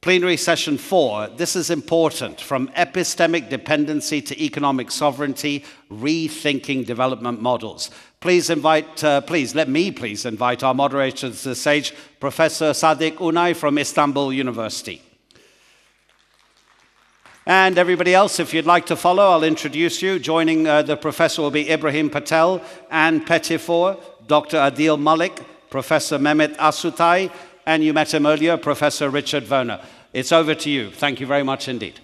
Plenary session 4, this is important, from epistemic dependency to economic sovereignty, rethinking development models. Please let me invite our moderator to the stage, Professor Sadık Ünay from Istanbul University. And everybody else, if you'd like to follow, I'll introduce you. Joining the professor will be Ebrahim Patel and Pettifor, Dr. Adeel Malik, Professor Mehmet Asutay, and you met him earlier, Professor Richard Werner. It's over to you. Thank you very much indeed.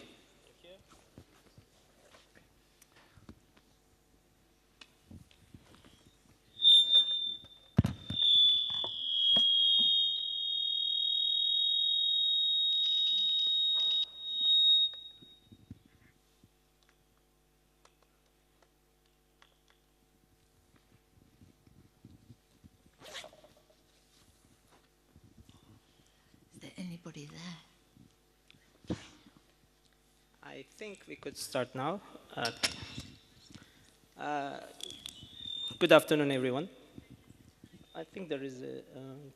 Is there anybody there? I think we could start now. Good afternoon, everyone. I think there is a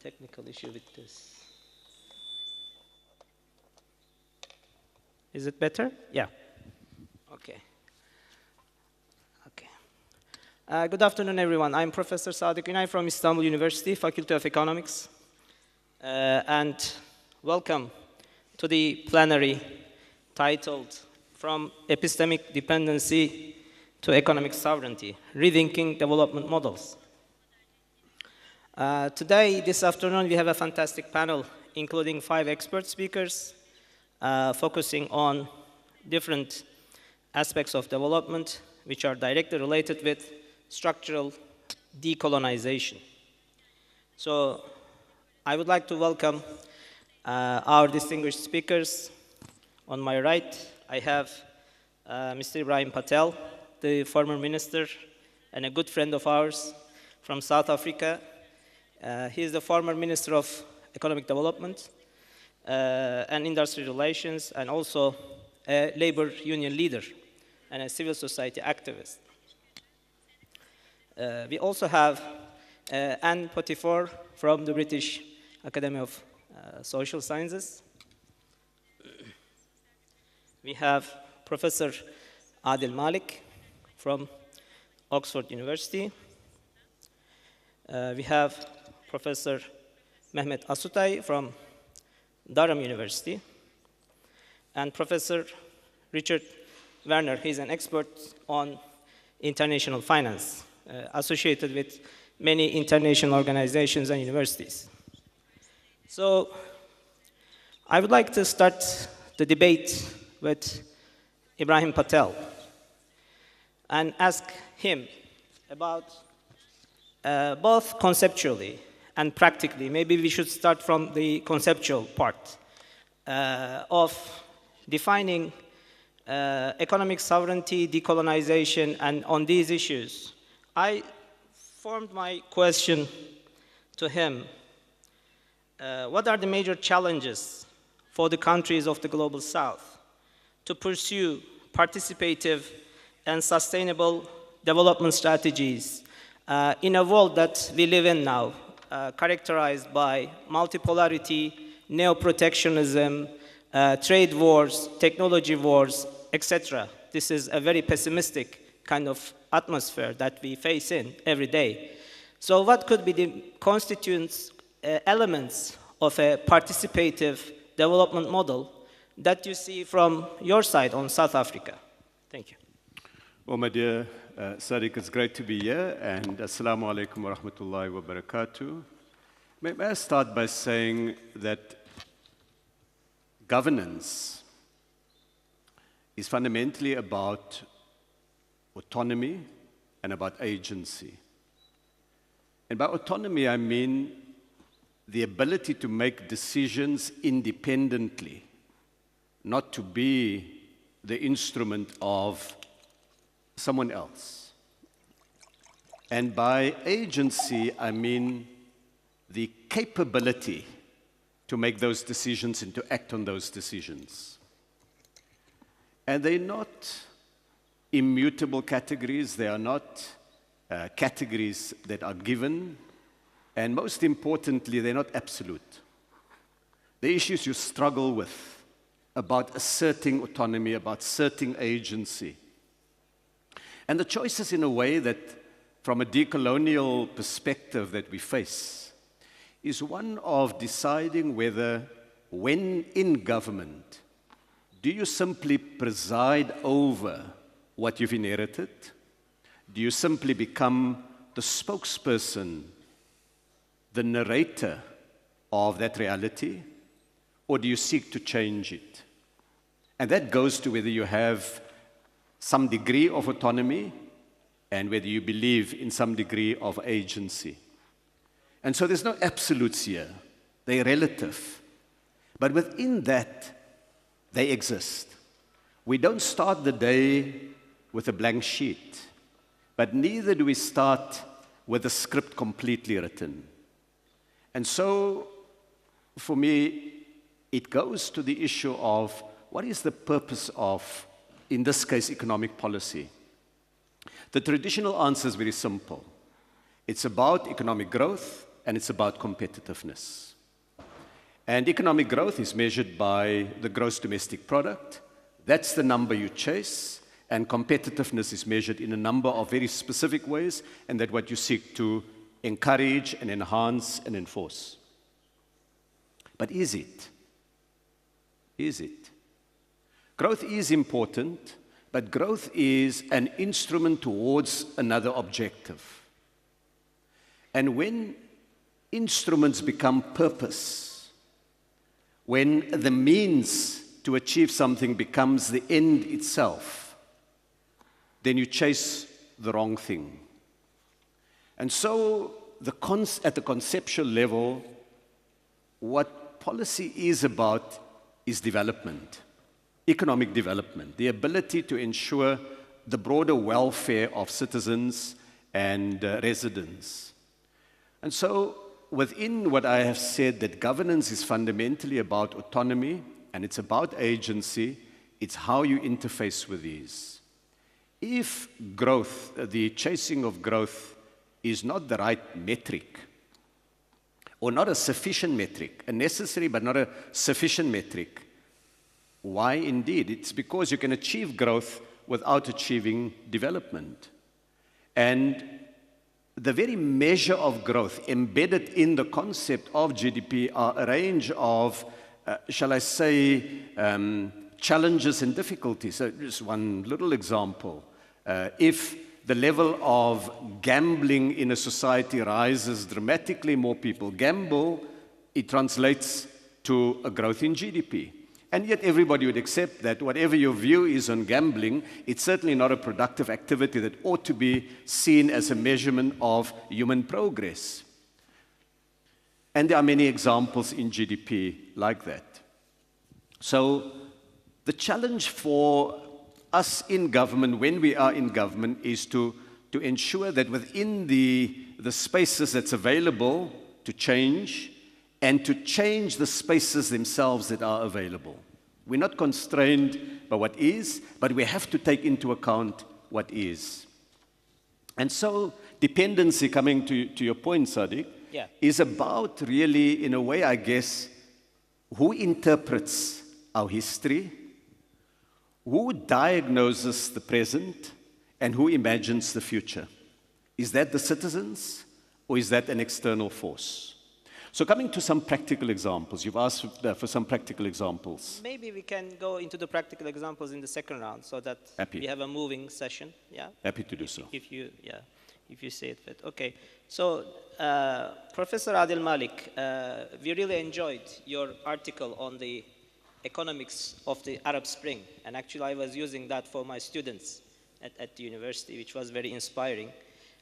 technical issue with this. Is it better? Yeah. Okay. Good afternoon, everyone. I'm Professor Sadık Ünay from Istanbul University, Faculty of Economics. And welcome to the plenary titled From Epistemic Dependency to Economic Sovereignty, Rethinking Development Models. Today, this afternoon, we have a fantastic panel, including 5 expert speakers, focusing on different aspects of development, which are directly related with structural decolonization. So, I would like to welcome our distinguished speakers. On my right, I have Mr. Ebrahim Patel, the former minister and a good friend of ours from South Africa. He is the former Minister of Economic Development and Industry Relations, and also a labor union leader and a civil society activist. We also have Anne Pettifor from the British Academy of Social Sciences. We have Professor Adeel Malik from Oxford University. We have Professor Mehmet Asutay from Durham University. And Professor Richard Werner, he's an expert on international finance, associated with many international organizations and universities. So, I would like to start the debate with Ebrahim Patel and ask him about both conceptually and practically. Maybe we should start from the conceptual part of defining economic sovereignty, decolonization, and on these issues. I formed my question to him. What are the major challenges for the countries of the Global South to pursue participative and sustainable development strategies in a world that we live in now, characterized by multipolarity, neo-protectionism, trade wars, technology wars, etc. This is a very pessimistic kind of atmosphere that we face in every day. So what could be the constituent elements of a participative development model that you see from your side on South Africa? Thank you. Well, my dear Sadık, it's great to be here, and assalamu alaikum wa rahmatullahi wa barakatuh. May I start by saying that governance is fundamentally about autonomy and about agency. And by autonomy, I mean the ability to make decisions independently, not to be the instrument of someone else. And by agency, I mean the capability to make those decisions and to act on those decisions. And they're not immutable categories, they are not categories that are given, and most importantly, they're not absolute. the issues you struggle with about asserting autonomy, about asserting agency. And the choices in a way that, from a decolonial perspective that we face, is one of deciding whether, when in government, do you simply preside over what you've inherited? Do you simply become the spokesperson, the narrator of that reality? Or do you seek to change it? And that goes to whether you have some degree of autonomy and whether you believe in some degree of agency. And so there's no absolutes here. They're relative. But within that, they exist. We don't start the day with a blank sheet, but neither do we start with a script completely written. And so, for me, it goes to the issue of what is the purpose of, in this case, economic policy? The traditional answer is very simple. It's about economic growth and it's about competitiveness. And economic growth is measured by the gross domestic product. That's the number you chase. And competitiveness is measured in a number of very specific ways, and that's what you seek to encourage and enhance and enforce. But is it? Is it? Growth is important, but growth is an instrument towards another objective. And when instruments become purpose, when the means to achieve something becomes the end itself, then you chase the wrong thing. And so, at the conceptual level, what policy is about is development, economic development, the ability to ensure the broader welfare of citizens and residents. And so, within what I have said, that governance is fundamentally about autonomy and it's about agency, it's how you interface with these. If growth, the chasing of growth, is not the right metric, or not a sufficient metric, a necessary but not a sufficient metric, why indeed? It's because you can achieve growth without achieving development. And the very measure of growth embedded in the concept of GDP are a range of, shall I say, challenges and difficulties. So just one little example. If the level of gambling in a society rises dramatically, more people gamble, it translates to a growth in GDP. And yet everybody would accept that whatever your view is on gambling, it's certainly not a productive activity that ought to be seen as a measurement of human progress. And there are many examples in GDP like that. So the challenge for us in government, when we are in government, is to ensure that within the spaces that's available to change, and to change the spaces themselves that are available. We're not constrained by what is, but we have to take into account what is. And so, dependency, coming to your point, Sadık, is about really, in a way, I guess, who interprets our history, who diagnoses the present, and who imagines the future. Is that the citizens, or is that an external force? So coming to some practical examples, you've asked for some practical examples. Maybe we can go into the practical examples in the second round so that we have a moving session. Yeah? Happy to do so. If you say it fit. Okay. So, Professor Adeel Malik, we really enjoyed your article on the economics of the Arab Spring. And actually, I was using that for my students at the university, which was very inspiring.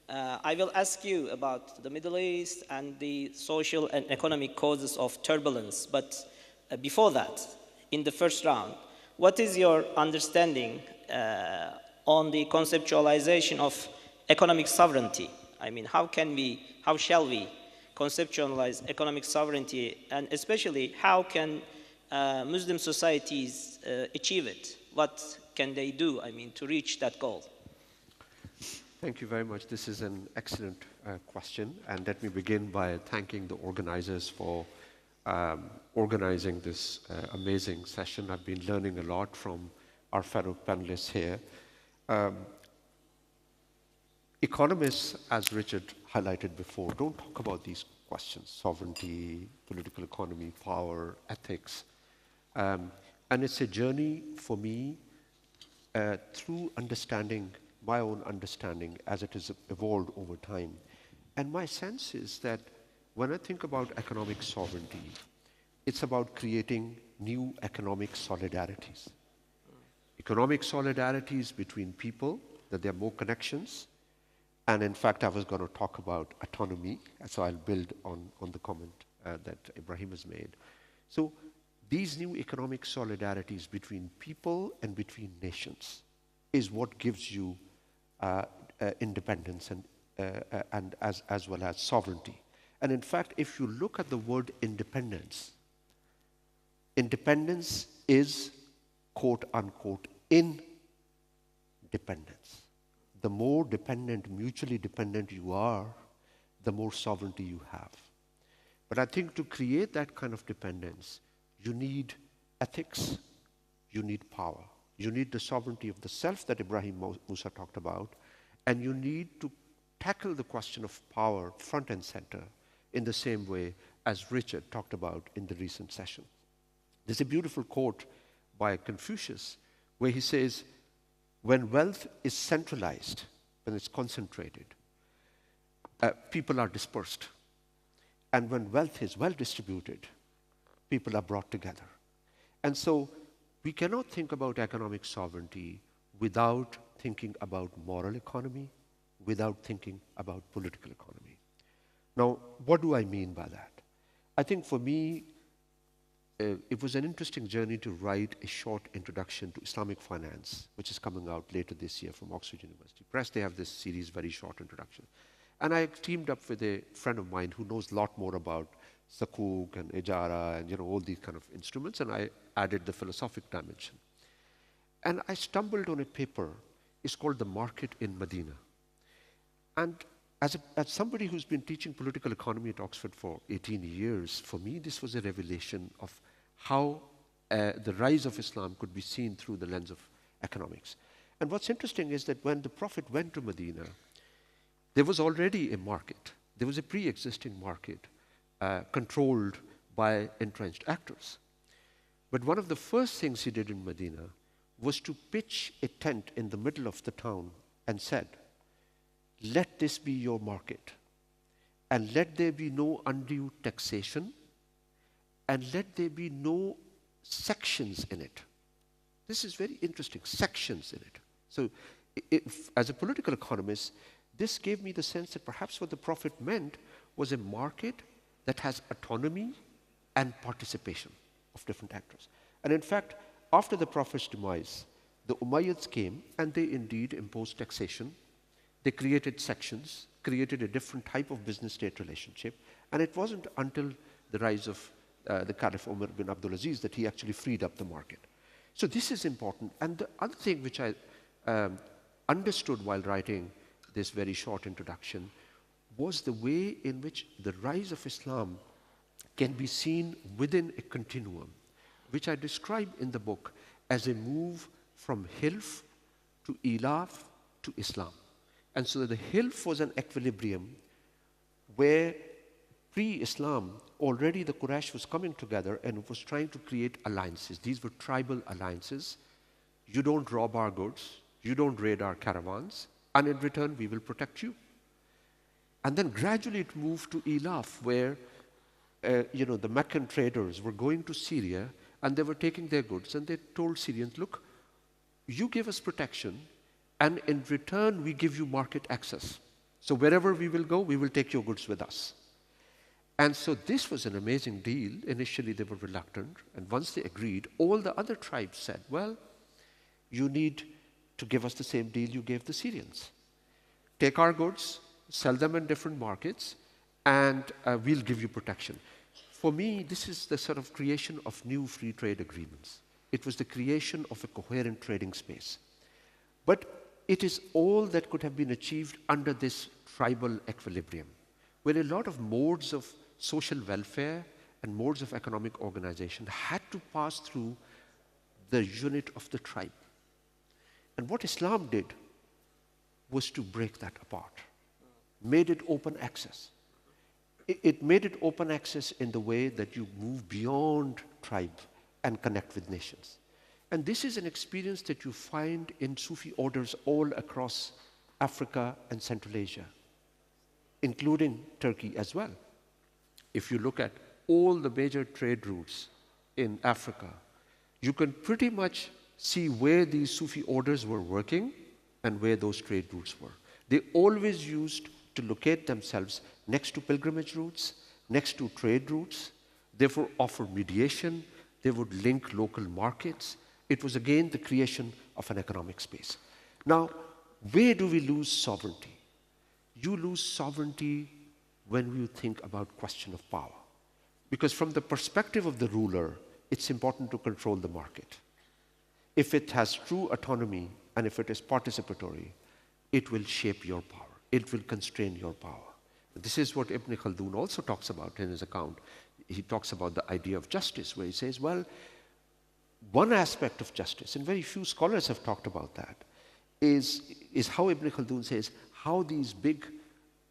I will ask you about the Middle East and the social and economic causes of turbulence. But before that, in the first round, what is your understanding on the conceptualization of economic sovereignty? I mean, how shall we conceptualize economic sovereignty, and especially how can Muslim societies achieve it? What can they do, to reach that goal? Thank you very much. This is an excellent question, and let me begin by thanking the organizers for organizing this amazing session. I've been learning a lot from our fellow panelists here. Economists, as Richard highlighted before, don't talk about these questions: sovereignty, political economy, power, ethics. And it's a journey for me through understanding, my own understanding as it has evolved over time. And my sense is that when I think about economic sovereignty, it's about creating new economic solidarities. Economic solidarities between people, that there are more connections. And in fact, I was going to talk about autonomy, so I'll build on the comment that Ebrahim has made. So these new economic solidarities between people and between nations is what gives you independence and as well as sovereignty. And in fact, if you look at the word independence, independence is, quote unquote, independence. The more dependent, mutually dependent you are, the more sovereignty you have. But I think to create that kind of dependence, you need ethics, you need power. You need the sovereignty of the self that Ebrahim Musa talked about, and you need to tackle the question of power front and center in the same way as Richard talked about in the recent session. There's a beautiful quote by Confucius where he says, when wealth is centralized, when it's concentrated, people are dispersed. And when wealth is well distributed, people are brought together. And so we cannot think about economic sovereignty without thinking about moral economy, without thinking about political economy. Now, what do I mean by that? I think for me, it was an interesting journey to write a short introduction to Islamic finance, which is coming out later this year from Oxford University Press. They have this series, very short introduction. And I teamed up with a friend of mine who knows a lot more about Sukuk and Ijara and all these kind of instruments, and I added the philosophic dimension. And I stumbled on a paper. It's called The Market in Medina. And as somebody who's been teaching political economy at Oxford for 18 years, for me this was a revelation of how the rise of Islam could be seen through the lens of economics. And what's interesting is that when the Prophet went to Medina, there was already a market. There was a pre-existing market controlled by entrenched actors. But one of the first things he did in Medina was to pitch a tent in the middle of the town and said, let this be your market, and let there be no undue taxation, and let there be no sections in it. This is very interesting, sections in it. So as a political economist, this gave me the sense that perhaps what the Prophet meant was a market that has autonomy and participation of different actors. And in fact, after the Prophet's demise, the Umayyads came and they indeed imposed taxation. They created sections, created a different type of business-state relationship, and it wasn't until the rise of the Caliph Umar bin Abdul Aziz that he actually freed up the market. So this is important. And the other thing which I understood while writing this very short introduction was the way in which the rise of Islam can be seen within a continuum, which I describe in the book as a move from hilf to ilaf to Islam. And so the hilf was an equilibrium where pre-Islam, already the Quraysh was coming together and was trying to create alliances. These were tribal alliances. You don't rob our goods, you don't raid our caravans, and in return we will protect you. And then gradually it moved to Ilaf, where the Meccan traders were going to Syria and they were taking their goods, and they told Syrians, look, you give us protection, and in return we give you market access. So wherever we will go, we will take your goods with us. And so this was an amazing deal. Initially they were reluctant, and once they agreed, all the other tribes said, well, you need to give us the same deal you gave the Syrians. Take our goods, sell them in different markets, and we'll give you protection. For me, this is the sort of creation of new free trade agreements. It was the creation of a coherent trading space. But it is all that could have been achieved under this tribal equilibrium, where a lot of modes of social welfare and modes of economic organization had to pass through the unit of the tribe. And what Islam did was to break that apart, made it open access. It made it open access in the way that you move beyond tribe and connect with nations. And this is an experience that you find in Sufi orders all across Africa and Central Asia, including Turkey as well. If you look at all the major trade routes in Africa, you can pretty much see where these Sufi orders were working and where those trade routes were. They always used to locate themselves next to pilgrimage routes, next to trade routes. They would offer mediation. They would link local markets. It was again the creation of an economic space. Now, where do we lose sovereignty? You lose sovereignty when you think about question of power. Because from the perspective of the ruler, it's important to control the market. If it has true autonomy and if it is participatory, it will shape your power. It will constrain your power. This is what Ibn Khaldun also talks about in his account. He talks about the idea of justice, where he says, well, one aspect of justice, and very few scholars have talked about that, is how Ibn Khaldun says how these big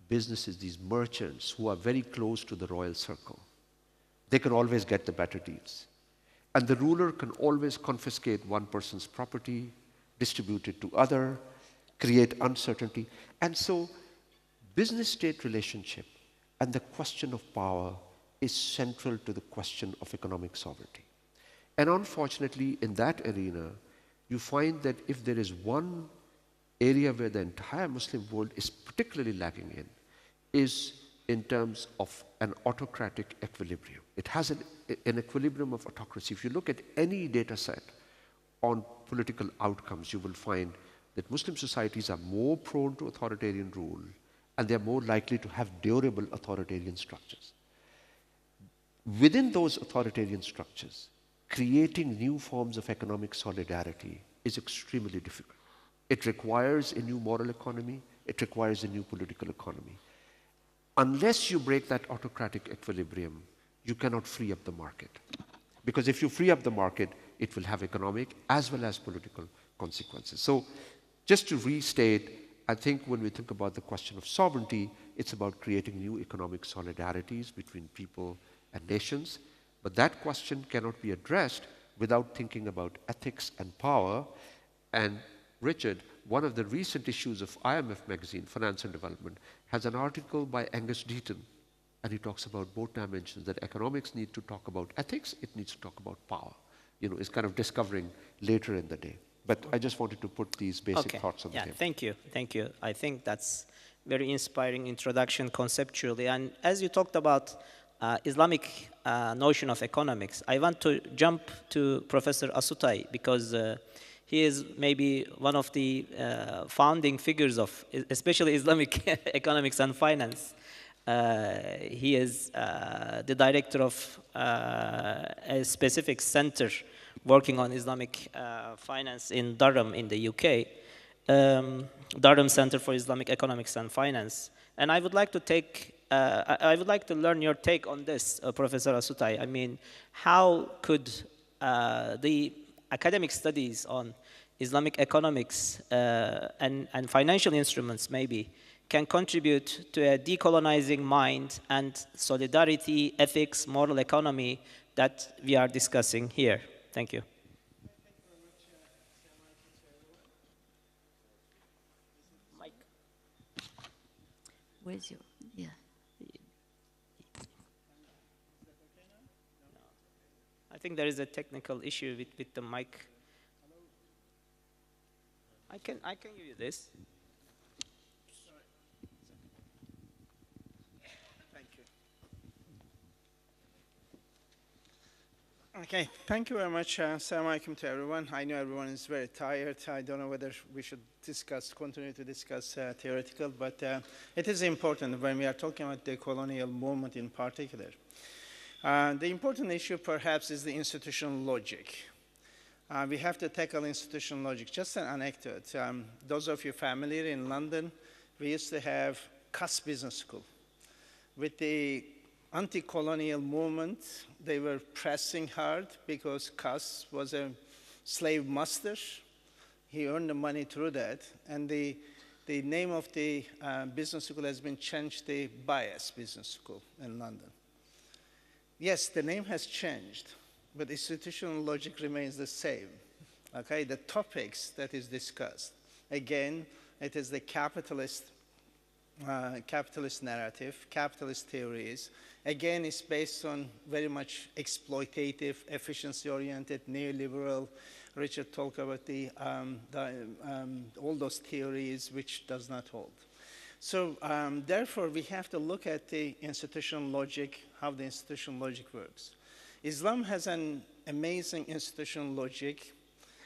businesses, these merchants who are very close to the royal circle, they can always get the better deals. And the ruler can always confiscate one person's property, distribute it to other, create uncertainty. And so business-state relationship and the question of power is central to the question of economic sovereignty. And unfortunately, in that arena, you find that if there is one area where the entire Muslim world is particularly lacking in, is in terms of an autocratic equilibrium. It has an equilibrium of autocracy. If you look at any data set on political outcomes, you will find that Muslim societies are more prone to authoritarian rule and they're more likely to have durable authoritarian structures. Within those authoritarian structures, creating new forms of economic solidarity is extremely difficult. It requires a new moral economy. It requires a new political economy. Unless you break that autocratic equilibrium, you cannot free up the market. Because if you free up the market, it will have economic as well as political consequences. So just to restate, I think when we think about the question of sovereignty, it's about creating new economic solidarities between people and nations. But that question cannot be addressed without thinking about ethics and power. And Richard, one of the recent issues of IMF magazine, Finance and Development, has an article by Angus Deaton, and he talks about both dimensions, that economics need to talk about ethics, it needs to talk about power. You know, it's kind of discovering later in the day. But I just wanted to put these basic thoughts on the table. Thank you, thank you. I think that's very inspiring introduction conceptually. And as you talked about Islamic notion of economics, I want to jump to Professor Asutay because he is maybe one of the founding figures of especially Islamic economics and finance. He is the director of a specific center working on Islamic finance in Durham in the UK, Durham Center for Islamic Economics and Finance. And I would like to I would like to learn your take on this, Professor Asutay. I mean, how could the academic studies on Islamic economics and financial instruments maybe can contribute to a decolonizing mind and solidarity, ethics, moral economy that we are discussing here? Thank you. Mike. Where's your, yeah. I think there is a technical issue with the mic. I can give you this. Thank you. Okay, thank you very much. Assalamu alaikum to everyone. I know everyone is very tired. I don't know whether we should continue to discuss theoretical, but it is important when we are talking about the colonial movement in particular. The important issue perhaps is the institutional logic. We have to tackle institutional logic. Just an anecdote. Those of you familiar in London, we used to have Cass Business School with the anti-colonial movement, they were pressing hard because Cass was a slave master. He earned the money through that. And the name of the business school has been changed to Bias Business School in London. Yes, the name has changed, but institutional logic remains the same. Okay, the topics that is discussed. Again, it is the capitalist narrative, capitalist theories. Again, it's based on very much exploitative, efficiency-oriented, neoliberal. Richard talked about all those theories which does not hold. So therefore, we have to look at the institutional logic, how the institutional logic works. Islam has an amazing institutional logic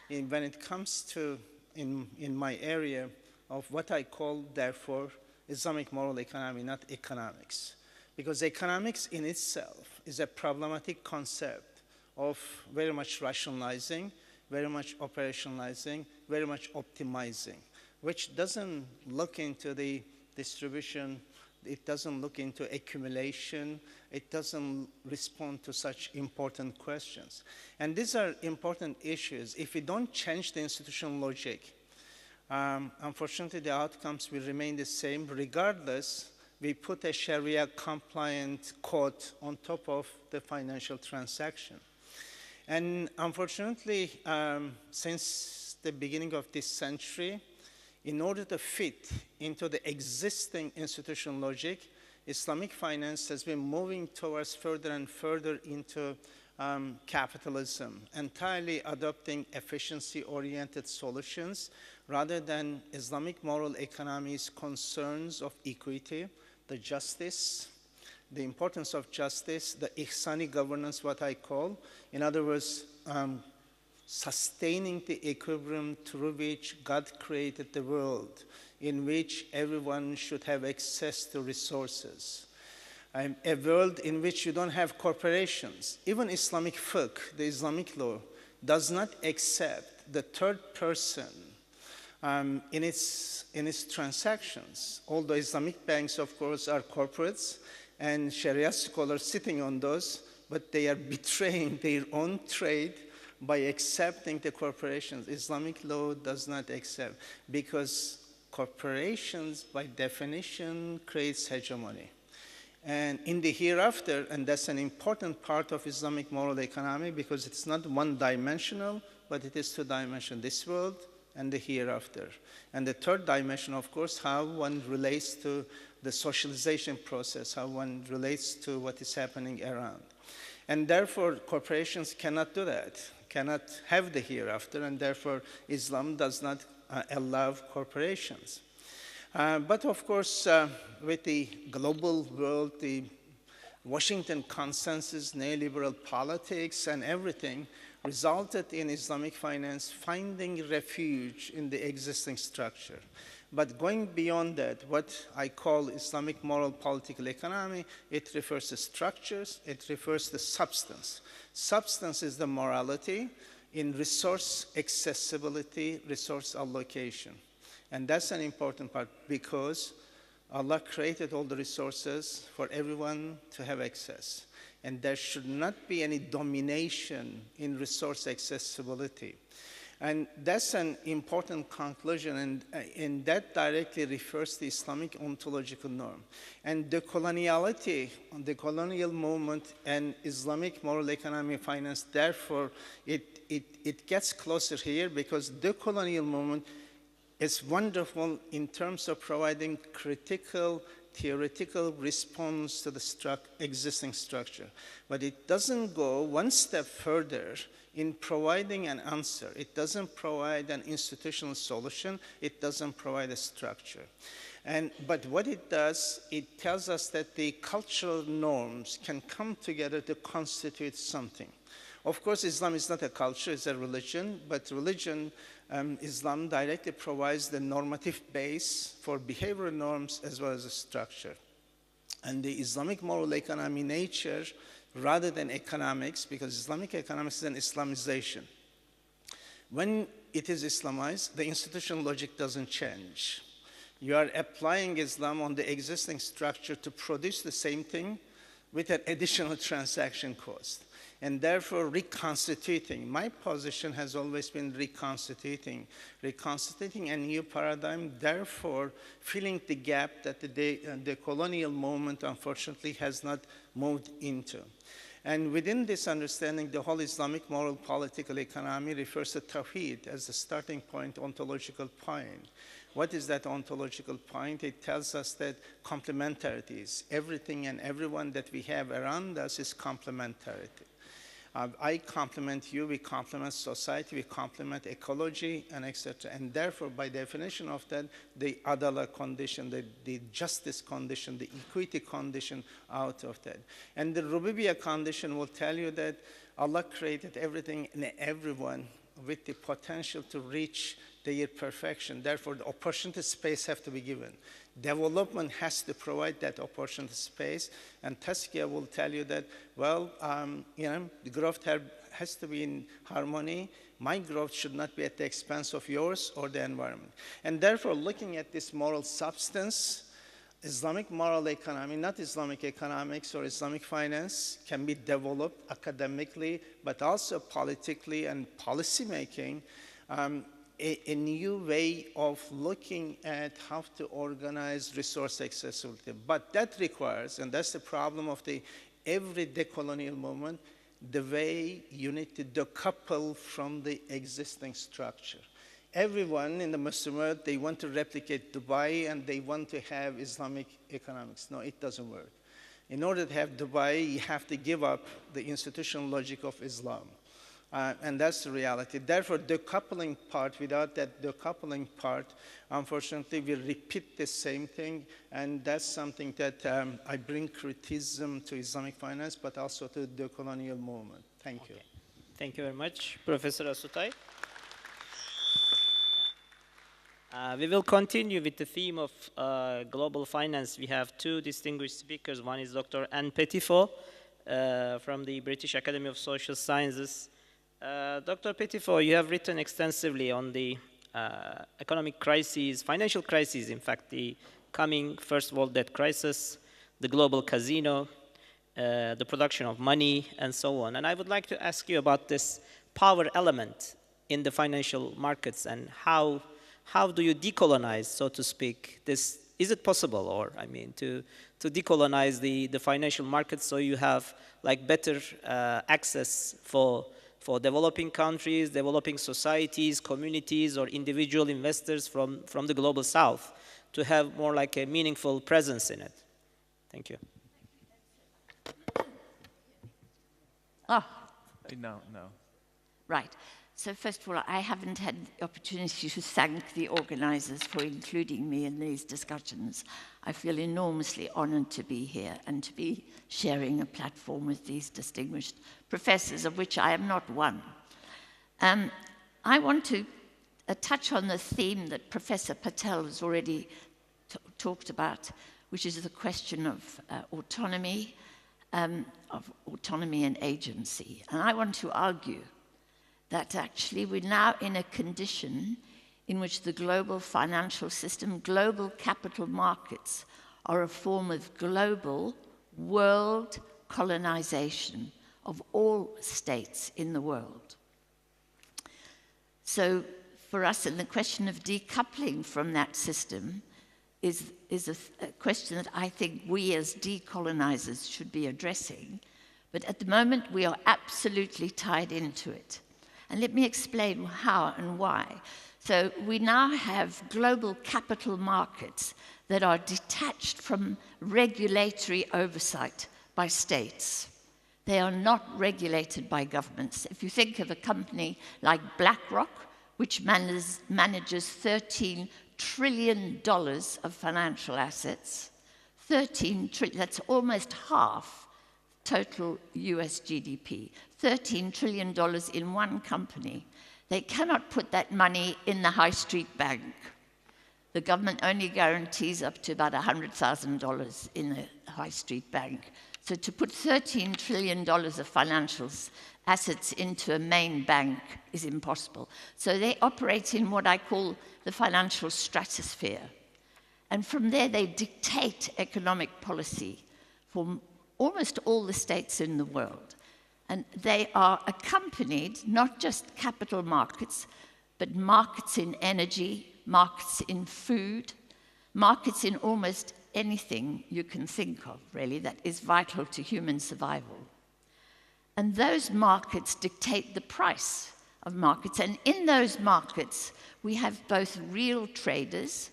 when it comes to, in my area, of what I call, therefore, Islamic moral economy, not economics. Because economics in itself is a problematic concept of very much rationalizing, very much operationalizing, very much optimizing, which doesn't look into the distribution, it doesn't look into accumulation, it doesn't respond to such important questions. And these are important issues. If we don't change the institutional logic, unfortunately, the outcomes will remain the same. Regardless, we put a Sharia-compliant code on top of the financial transaction. And unfortunately, since the beginning of this century, in order to fit into the existing institutional logic, Islamic finance has been moving towards further and further into capitalism, entirely adopting efficiency-oriented solutions rather than Islamic moral economy's concerns of equity, the justice, the importance of justice, the ihsani governance, what I call. In other words, sustaining the equilibrium through which God created the world, in which everyone should have access to resources. A world in which you don't have corporations. Even Islamic fiqh, the Islamic law, does not accept the third person in its transactions. Although Islamic banks, of course, are corporates, and Sharia scholars sitting on those, but they are betraying their own trade by accepting the corporations. Islamic law does not accept, because corporations, by definition, creates hegemony. And in the hereafter, and that's an important part of Islamic moral economy, because it's not one-dimensional, but it is two-dimensional, this world and the hereafter. And the third dimension, of course, how one relates to the socialization process, how one relates to what is happening around. And therefore, corporations cannot do that, cannot have the hereafter, and therefore, Islam does not allow corporations. But of course, with the global world, the Washington consensus, neoliberal politics, and everything resulted in Islamic finance finding refuge in the existing structure. But going beyond that, what I call Islamic moral political economy, it refers to structures, it refers to substance. Substance is the morality in resource accessibility, resource allocation. And that's an important part, because Allah created all the resources for everyone to have access. And there should not be any domination in resource accessibility. And that's an important conclusion, and that directly refers to Islamic ontological norm. And decoloniality, the colonial movement, and Islamic moral economy finance, therefore, it gets closer here, because the colonial movement is wonderful in terms of providing critical, theoretical response to the existing structure. But it doesn't go one step further in providing an answer. It doesn't provide an institutional solution. It doesn't provide a structure. But what it does, it tells us that the cultural norms can come together to constitute something. Of course, Islam is not a culture, it's a religion, but religion, Islam directly provides the normative base for behavioral norms as well as a structure. And the Islamic moral economy nature, rather than economics, because Islamic economics is an Islamization. When it is Islamized, the institutional logic doesn't change. You are applying Islam on the existing structure to produce the same thing, with an additional transaction cost. And therefore, reconstituting. My position has always been reconstituting a new paradigm, therefore filling the gap that the colonial movement, unfortunately, has not moved into. And within this understanding, the whole Islamic moral political economy refers to Tawheed as the starting point, ontological point. What is that ontological point? It tells us that complementarity is everything and everyone that we have around us is complementarity. I complement you, we complement society, we complement ecology, and etc. And therefore, by definition of that, the adala condition, the justice condition, the equity condition out of that. And the Rububiyya condition will tell you that Allah created everything and everyone with the potential to reach their perfection. Therefore, the opportunity space have to be given. Development has to provide that opportunity space, and Tazkiyah will tell you that, well, the growth has to be in harmony. My growth should not be at the expense of yours or the environment. And therefore, looking at this moral substance, Islamic moral economy, not Islamic economics or Islamic finance, can be developed academically, but also politically and policy making. A new way of looking at how to organize resource accessibility. But that requires, and that's the problem of every decolonial movement, the way you need to decouple from the existing structure. Everyone in the Muslim world, they want to replicate Dubai and they want to have Islamic economics. No, it doesn't work. In order to have Dubai, you have to give up the institutional logic of Islam. And that's the reality. Therefore, decoupling part, without that decoupling part, unfortunately, we repeat the same thing. And that's something that I bring criticism to Islamic finance, but also to the colonial movement. Thank you. Thank you very much, Professor Asutay. We will continue with the theme of global finance. We have two distinguished speakers. One is Dr. Anne Pettifor from the British Academy of Social Sciences. Dr. Pettifor, you have written extensively on the economic crises, financial crises, in fact, the coming first world debt crisis, the global casino, the production of money, and so on. And I would like to ask you about this power element in the financial markets and how do you decolonize, so to speak, this? Is it possible, or I mean, to decolonize the financial markets so you have like better access for developing countries, developing societies, communities, or individual investors from the global south to have more like a meaningful presence in it? Thank you. Oh. No. Right. So first of all, I haven't had the opportunity to thank the organizers for including me in these discussions. I feel enormously honored to be here and to be sharing a platform with these distinguished professors, of which I am not one. I want to touch on the theme that Professor Patel has already talked about, which is the question of autonomy and agency. And I want to argue that actually we're now in a condition in which the global financial system, global capital markets, are a form of global world colonization of all states in the world. So for us, and the question of decoupling from that system is a question that I think we as decolonizers should be addressing. But at the moment, we are absolutely tied into it. And let me explain how and why. So we now have global capital markets that are detached from regulatory oversight by states. They are not regulated by governments. If you think of a company like BlackRock, which manages $13 trillion of financial assets, 13 trillion, that's almost half total US GDP, $13 trillion in one company. They cannot put that money in the high street bank. The government only guarantees up to about $100,000 in the high street bank. So to put $13 trillion of financial assets into a main bank is impossible. So they operate in what I call the financial stratosphere. And from there they dictate economic policy for almost all the states in the world. And they are accompanied, not just capital markets, but markets in energy, markets in food, markets in almost anything you can think of, really, that is vital to human survival. And those markets dictate the price of markets. And in those markets, we have both real traders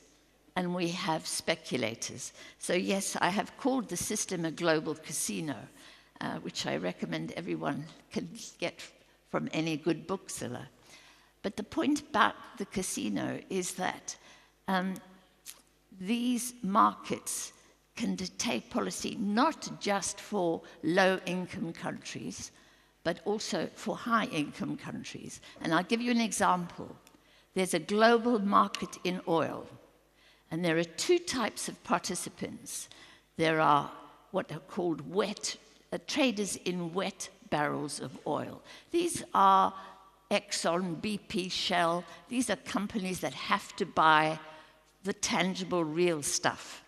and we have speculators. So yes, I have called the system a global casino, which I recommend everyone can get from any good bookseller. But the point about the casino is that these markets can dictate policy not just for low-income countries, but also for high-income countries. And I'll give you an example. There's a global market in oil, and there are two types of participants. There are what are called traders in wet barrels of oil. These are Exxon, BP, Shell. These are companies that have to buy the tangible, real stuff.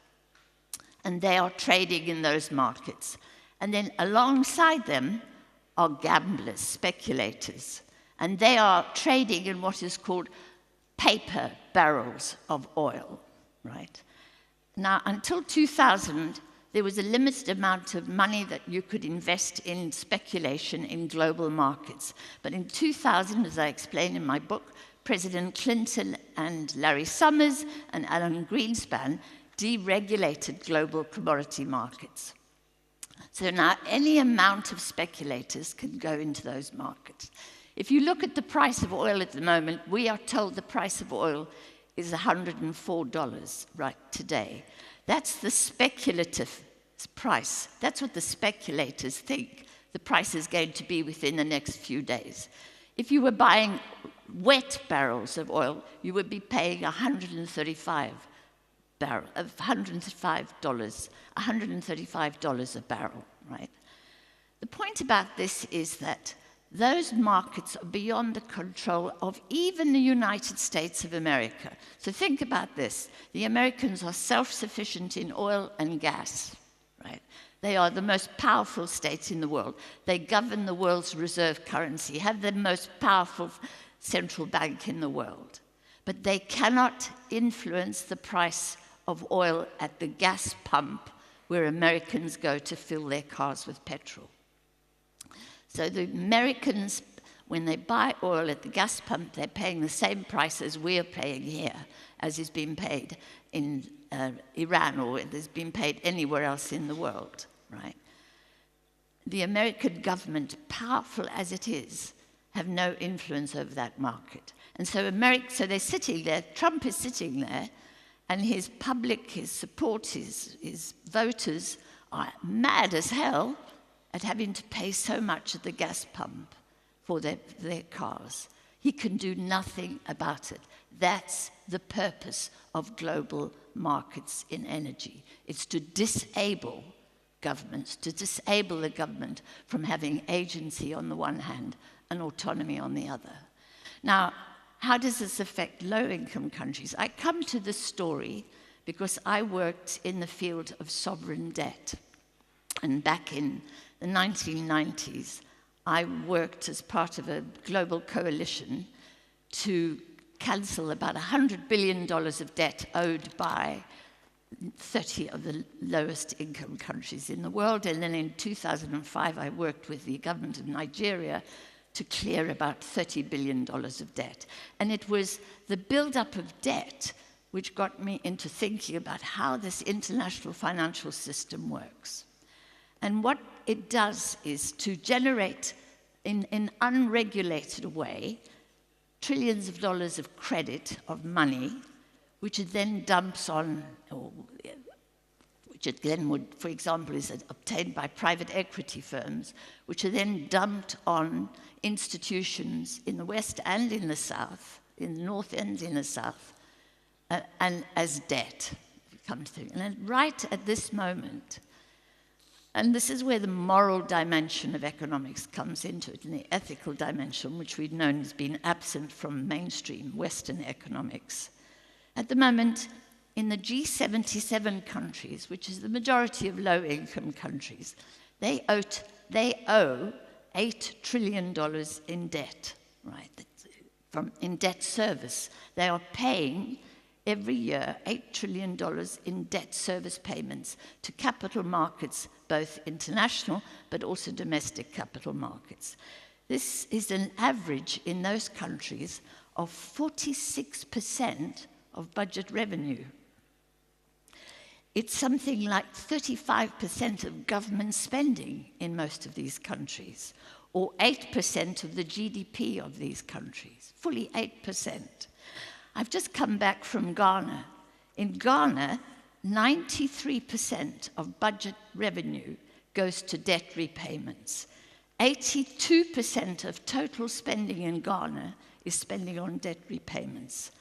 And they are trading in those markets. And then alongside them are gamblers, speculators. And they are trading in what is called paper barrels of oil, right? Now, until 2000, there was a limited amount of money that you could invest in speculation in global markets. But in 2000, as I explain in my book, President Clinton and Larry Summers and Alan Greenspan deregulated global commodity markets. So now any amount of speculators can go into those markets. If you look at the price of oil at the moment, we are told the price of oil is $104 right today. That's the speculative price. That's what the speculators think the price is going to be within the next few days. If you were buying wet barrels of oil, you would be paying $135 a barrel, right? The point about this is that those markets are beyond the control of even the United States of America. So think about this. The Americans are self-sufficient in oil and gas, right? They are the most powerful states in the world. They govern the world's reserve currency, have the most powerful central bank in the world. But they cannot influence the price of oil at the gas pump where Americans go to fill their cars with petrol. So the Americans, when they buy oil at the gas pump, they're paying the same price as we're paying here, as is being paid in Iran or has been paid anywhere else in the world, right? The American government, powerful as it is, have no influence over that market. And so so they're sitting there, Trump is sitting there, and his public, his support, his voters are mad as hell at having to pay so much at the gas pump for their cars. He can do nothing about it. That's the purpose of global markets in energy. It's to disable governments, to disable the government from having agency on the one hand and autonomy on the other. Now, how does this affect low-income countries? I come to this story because I worked in the field of sovereign debt. And back in the 1990s, I worked as part of a global coalition to cancel about $100 billion of debt owed by 30 of the lowest income countries in the world. And then in 2005, I worked with the government of Nigeria to clear about $30 billion of debt. And it was the buildup of debt which got me into thinking about how this international financial system works. And what it does is to generate, in an unregulated way, trillions of dollars of credit, of money, which it then dumps on, or which it then would, for example, is obtained by private equity firms, which are then dumped on institutions in the West and in the South, in the North and in the South, and as debt comes through. And then right at this moment, and this is where the moral dimension of economics comes into it, and the ethical dimension, which we've known has been absent from mainstream Western economics. At the moment, in the G77 countries, which is the majority of low-income countries, They owe $8 trillion in debt, right? In debt service. They are paying every year $8 trillion in debt service payments to capital markets, both international but also domestic capital markets. This is an average in those countries of 46% of budget revenue. It's something like 35% of government spending in most of these countries, or 8% of the GDP of these countries, fully 8%. I've just come back from Ghana. In Ghana, 93% of budget revenue goes to debt repayments. 82% of total spending in Ghana is spending on debt repayments.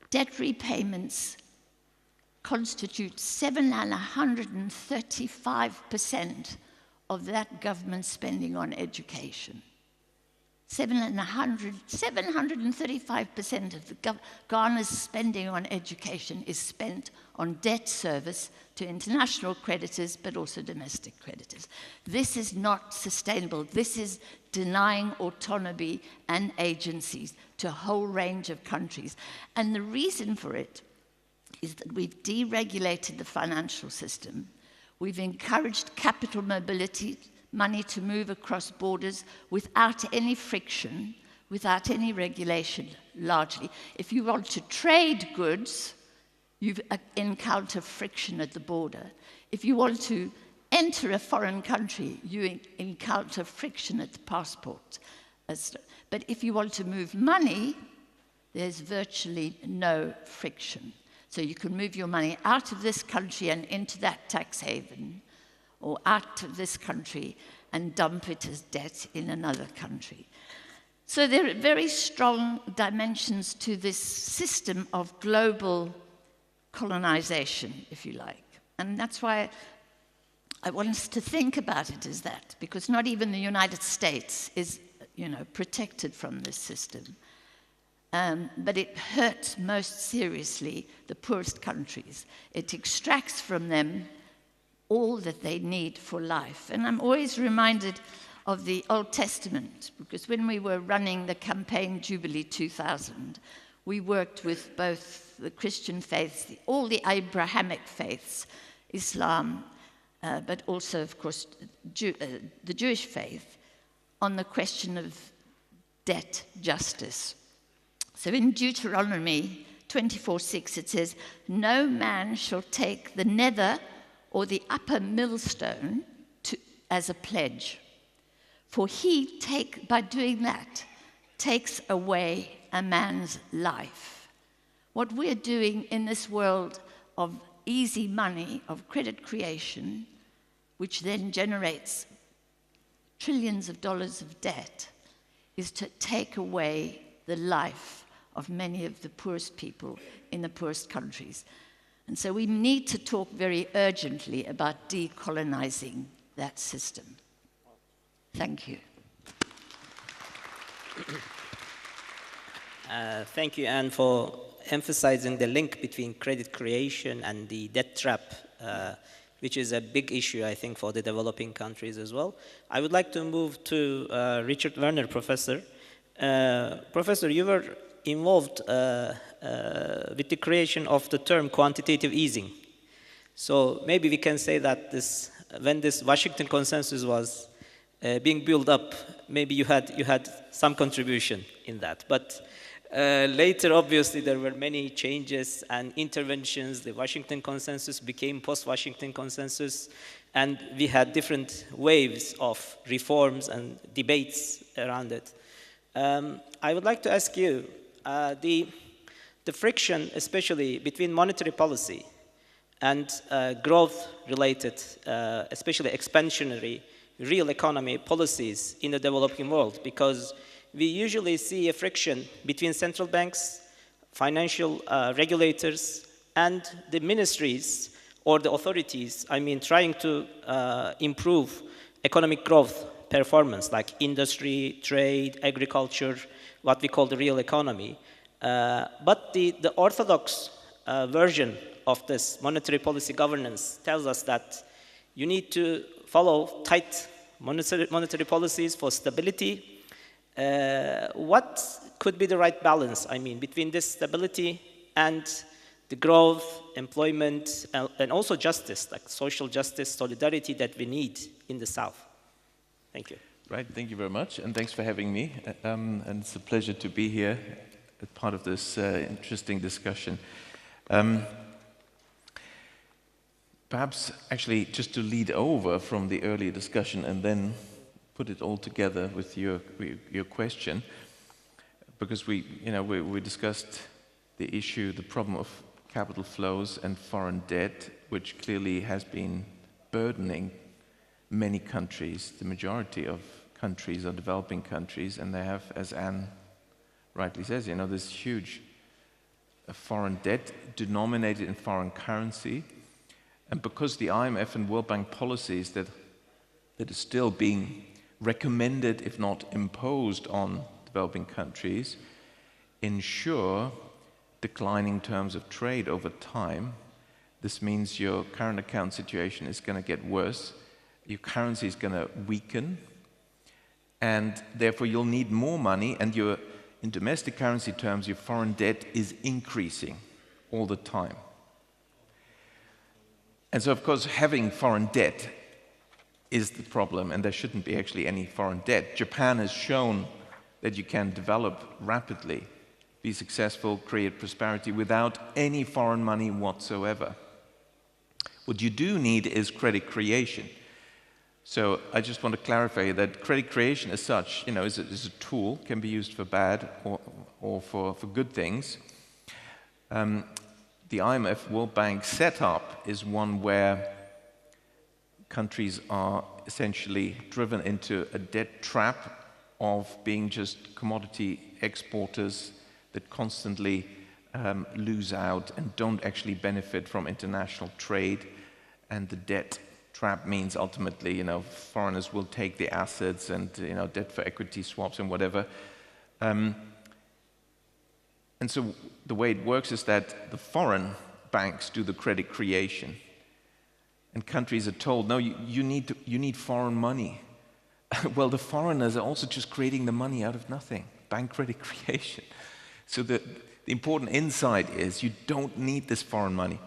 Debt repayments constitute 735% of that government spending on education. 735% of Ghana's spending on education is spent on debt service to international creditors, but also domestic creditors. This is not sustainable. This is denying autonomy and agencies to a whole range of countries. And the reason for it is that we've deregulated the financial system. We've encouraged capital mobility, money to move across borders without any friction, without any regulation, largely. If you want to trade goods, you encounter friction at the border. If you want to enter a foreign country, you encounter friction at the passport. But if you want to move money, there's virtually no friction. So you can move your money out of this country and into that tax haven, or out of this country and dump it as debt in another country. So there are very strong dimensions to this system of global colonization, if you like. And that's why I want us to think about it as that, because not even the United States is, protected from this system. But it hurts most seriously the poorest countries. It extracts from them all that they need for life. And I'm always reminded of the Old Testament, because when we were running the campaign Jubilee 2000, we worked with both the Christian faiths, all the Abrahamic faiths, Islam, but also, of course, the Jewish faith, on the question of debt justice. So in Deuteronomy 24:6, it says, "No man shall take the nether or the upper millstone as a pledge, for he by doing that, takes away a man's life." What we're doing in this world of easy money, of credit creation, which then generates trillions of dollars of debt, is to take away the life of many of the poorest people in the poorest countries. And so we need to talk very urgently about decolonizing that system. Thank you. Thank you, Anne, for emphasizing the link between credit creation and the debt trap, which is a big issue, I think, for the developing countries as well. I would like to move to Richard Werner, Professor. Professor, you were involved with the creation of the term quantitative easing. So maybe we can say that when this Washington consensus was being built up, maybe you had some contribution in that. But later, obviously, there were many changes and interventions. The Washington consensus became post-Washington consensus, and we had different waves of reforms and debates around it. I would like to ask you, the friction, especially between monetary policy and growth-related, especially expansionary, real economy policies in the developing world, because we usually see a friction between central banks, financial regulators, and the ministries or the authorities, trying to improve economic growth performance, like industry, trade, agriculture, what we call the real economy. But the orthodox version of this monetary policy governance tells us that you need to follow tight monetary policies for stability. What could be the right balance, I mean, between this stability and the growth, employment, and also justice, like social justice, solidarity that we need in the South? Thank you. Right, thank you very much, and thanks for having me. And it's a pleasure to be here as part of this interesting discussion. Perhaps actually just to lead over from the earlier discussion and then put it all together with your question, because we discussed the issue, the problem of capital flows and foreign debt, which clearly has been burdening many countries. The majority of countries are developing countries, and they have, as Anne rightly says, this huge foreign debt denominated in foreign currency. And because the IMF and World Bank policies that are still being recommended, if not imposed on developing countries, ensure declining terms of trade over time, this means your current account situation is going to get worse, your currency is going to weaken, and therefore you'll need more money, and in domestic currency terms, your foreign debt is increasing all the time. And so, of course, having foreign debt is the problem, and there shouldn't be actually any foreign debt. Japan has shown that you can develop rapidly, be successful, create prosperity without any foreign money whatsoever. What you do need is credit creation. So I just want to clarify that credit creation as such, is a tool, can be used for bad or for good things. The IMF World Bank setup is one where countries are essentially driven into a debt trap of being just commodity exporters that constantly lose out and don't actually benefit from international trade. And the debt trap means ultimately, foreigners will take the assets and, debt for equity swaps and whatever. And so the way it works is that the foreign banks do the credit creation. And countries are told, no, you need foreign money. Well, the foreigners are also just creating the money out of nothing, bank credit creation. So the important insight is you don't need this foreign money.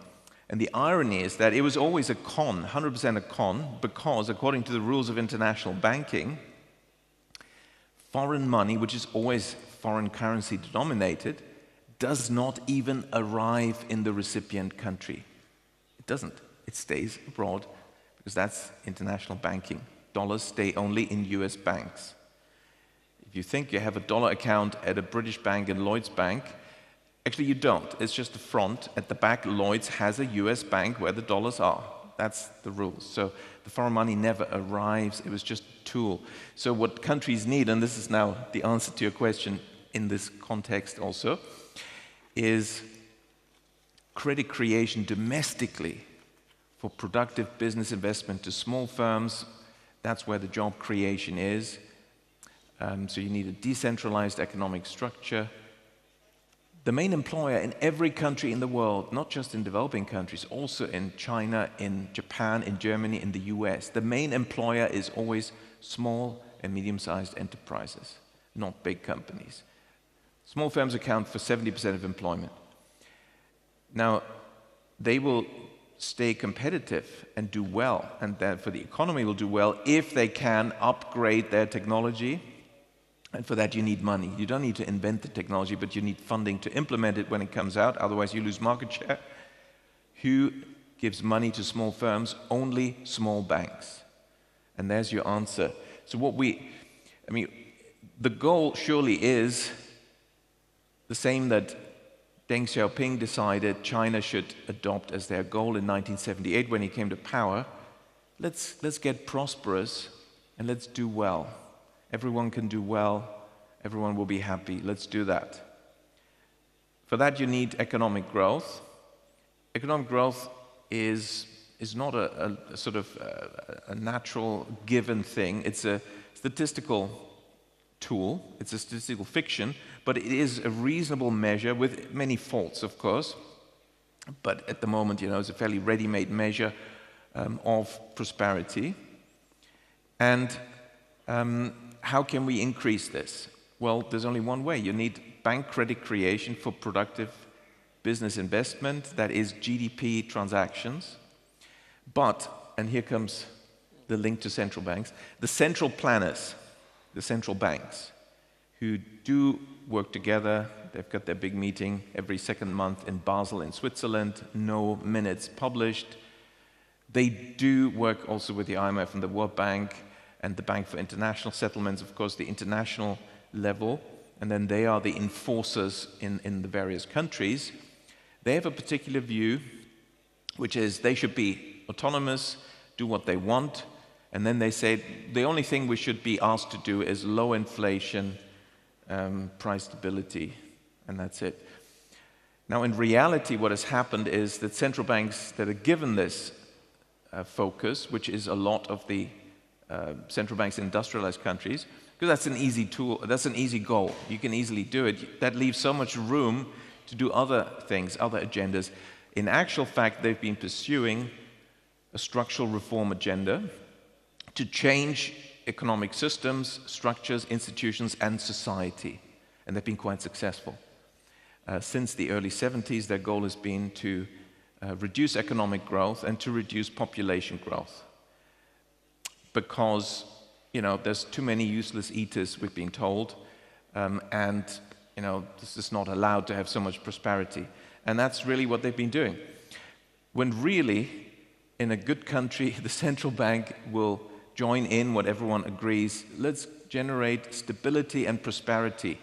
And the irony is that it was always a con, 100% a con, because according to the rules of international banking, foreign money, which is always foreign currency denominated, does not even arrive in the recipient country. It doesn't. It stays abroad because that's international banking. Dollars stay only in US banks. If you think you have a dollar account at a British bank and Lloyd's Bank, actually you don't. It's just the front. At the back, Lloyd's has a US bank where the dollars are. That's the rules. So the foreign money never arrives. It was just a tool. So what countries need, and this is now the answer to your question in this context also, is credit creation domestically for productive business investment to small firms. That's where the job creation is. So you need a decentralized economic structure. The main employer in every country in the world, not just in developing countries, also in China, in Japan, in Germany, in the US, the main employer is always small and medium-sized enterprises, not big companies. Small firms account for 70% of employment. Now, they will stay competitive and do well, and therefore the economy will do well if they can upgrade their technology. And for that, you need money. You don't need to invent the technology, but you need funding to implement it when it comes out. Otherwise, you lose market share. Who gives money to small firms? Only small banks. And there's your answer. So the goal surely is the same that Deng Xiaoping decided China should adopt as their goal in 1978 when he came to power. Let's get prosperous and let's do well. Everyone can do well. Everyone will be happy. Let's do that. For that, you need economic growth. Economic growth is not a sort of a natural given thing. It's a statistical tool. It's a statistical fiction, but it is a reasonable measure with many faults, of course. But at the moment, it's a fairly ready-made measure of prosperity. And how can we increase this? Well, there's only one way. You need bank credit creation for productive business investment, that is GDP transactions. But, and here comes the link to central banks, the central planners, the central banks, who do work together. They've got their big meeting every second month in Basel in Switzerland, no minutes published. They do work also with the IMF and the World Bank and the Bank for International Settlements, of course, the international level, and then they are the enforcers in the various countries. They have a particular view, which is they should be autonomous, do what they want, and then they say the only thing we should be asked to do is low inflation, price stability, and that's it. Now, in reality, what has happened is that central banks that are given this focus, which is a lot of the central banks in industrialized countries, because that's an easy tool, that's an easy goal. You can easily do it. That leaves so much room to do other things, other agendas. In actual fact, they've been pursuing a structural reform agenda to change economic systems, structures, institutions, and society. And they've been quite successful. Since the early 70s, their goal has been to reduce economic growth and to reduce population growth. Because, you know, there's too many useless eaters, we've been told, and, you know, this is not allowed to have so much prosperity. And that's really what they've been doing. When really, in a good country, the central bank will join in what everyone agrees. Let's generate stability and prosperity.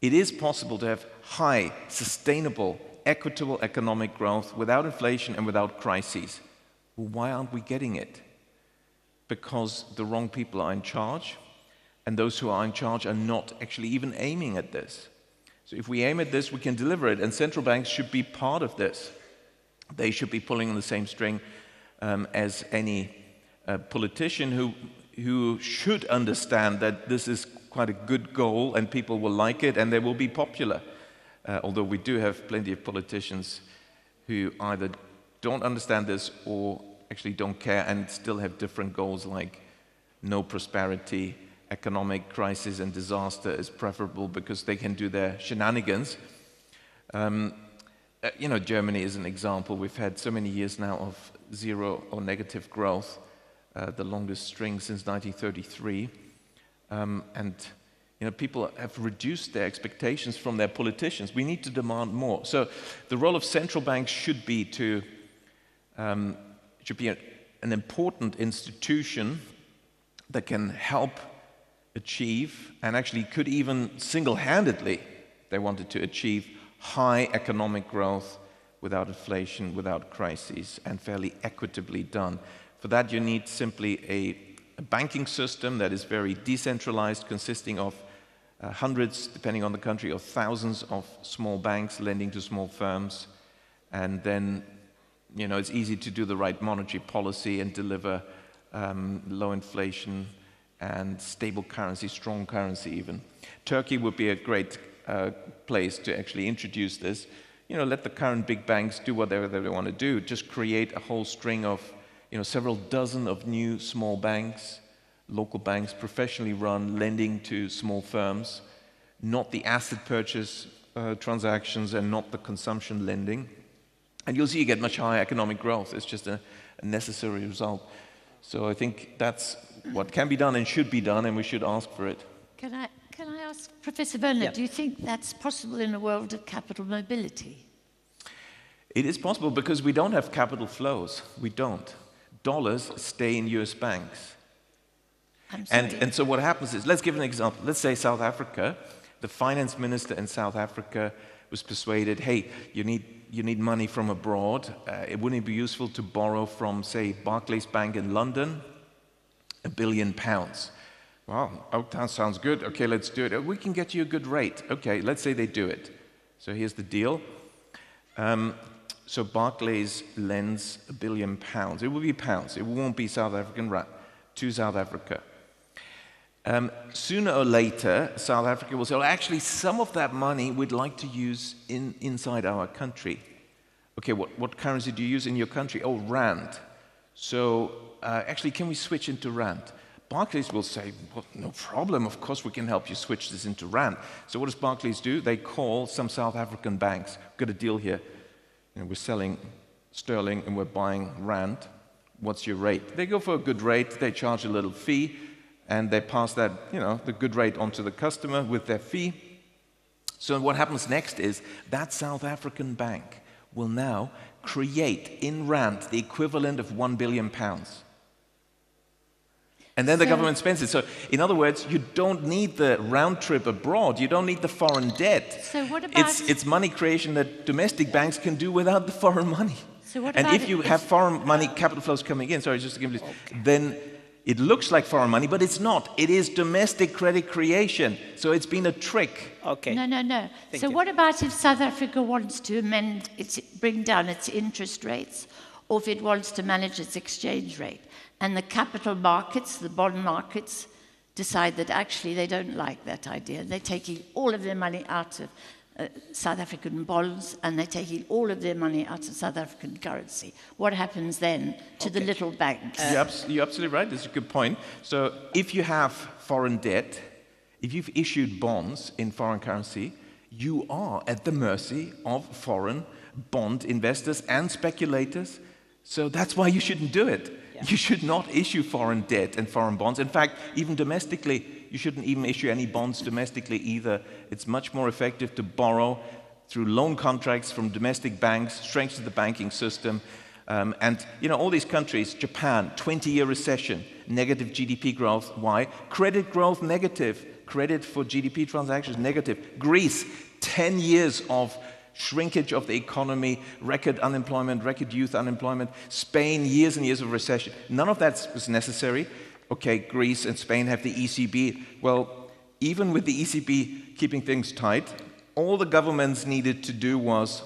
It is possible to have high, sustainable, equitable economic growth without inflation and without crises. Well, why aren't we getting it? Because the wrong people are in charge, and those who are in charge are not actually even aiming at this. So if we aim at this, we can deliver it, and central banks should be part of this. They should be pulling on the same string as any politician who should understand that this is quite a good goal and people will like it and they will be popular. Although we do have plenty of politicians who either don't understand this or actually don't care and still have different goals, like no prosperity, economic crisis and disaster is preferable because they can do their shenanigans. You know, Germany is an example. We've had so many years now of zero or negative growth, the longest string since 1933. And you know, people have reduced their expectations from their politicians. We need to demand more. So the role of central banks should be to an important institution that can help achieve, and actually could even single-handedly, they wanted to achieve, high economic growth without inflation, without crises, and fairly equitably done. For that, you need simply a banking system that is very decentralized, consisting of hundreds, depending on the country, of thousands of small banks lending to small firms. And then, you know, it's easy to do the right monetary policy and deliver low inflation and stable currency, strong currency even. Turkey would be a great place to actually introduce this. You know, let the current big banks do whatever they want to do. Just create a whole string of, you know, several dozen of new small banks, local banks, professionally run, lending to small firms, not the asset purchase transactions and not the consumption lending. And you'll see you get much higher economic growth. It's just a necessary result. So I think that's what can be done and should be done, and we should ask for it. Can I ask Professor Werner, Yeah. do you think that's possible in a world of capital mobility? It is possible because we don't have capital flows. We don't. Dollars stay in US banks. I'm sorry. And so what happens is, let's give an example. Let's say South Africa, the finance minister in South Africa was persuaded, hey, you need money from abroad. It wouldn't be useful to borrow from, say, Barclays Bank in London, £1 billion. Wow, oh, that sounds good. Okay, let's do it. We can get you a good rate. Okay, let's say they do it. So here's the deal. So Barclays lends £1 billion. It will be pounds. It won't be South African rand to South Africa. Sooner or later, South Africa will say, well, actually, some of that money we'd like to use inside our country. Okay, what currency do you use in your country? Oh, rand. So actually, can we switch into rand? Barclays will say, well, no problem, of course we can help you switch this into rand. So what does Barclays do? They call some South African banks. We've got a deal here. You know, we're selling sterling and we're buying rand. What's your rate? They go for a good rate, they charge a little fee, and they pass that, you know, the good rate onto the customer with their fee. So what happens next is that South African bank will now create in rand the equivalent of £1 billion. And then the government spends it. So, in other words, you don't need the round trip abroad. You don't need the foreign debt. So what about... It's money creation that domestic banks can do without the foreign money. So what and about if you have foreign money, capital flows coming in, sorry, just to give you this, then it looks like foreign money, but it's not. It is domestic credit creation. So it's been a trick. Okay. No. So what about if South Africa wants to bring down its interest rates, or if it wants to manage its exchange rate, and the capital markets, the bond markets, decide that actually they don't like that idea. They're taking all of their money out of South African bonds, and they're taking all of their money out of South African currency. What happens then to the little banks? You're absolutely right. That's a good point. So if you have foreign debt, if you've issued bonds in foreign currency, you are at the mercy of foreign bond investors and speculators. So that's why you shouldn't do it. Yeah. You should not issue foreign debt and foreign bonds. In fact, even domestically, you shouldn't even issue any bonds domestically either. It's much more effective to borrow through loan contracts from domestic banks, strengthen the banking system. And, you know, all these countries, Japan, 20-year recession, negative GDP growth. Why? Credit growth negative. Credit for GDP transactions negative. Greece, 10 years of shrinkage of the economy, record unemployment, record youth unemployment. Spain, years and years of recession. None of that was necessary. Okay, Greece and Spain have the ECB. Well, even with the ECB keeping things tight, all the governments needed to do was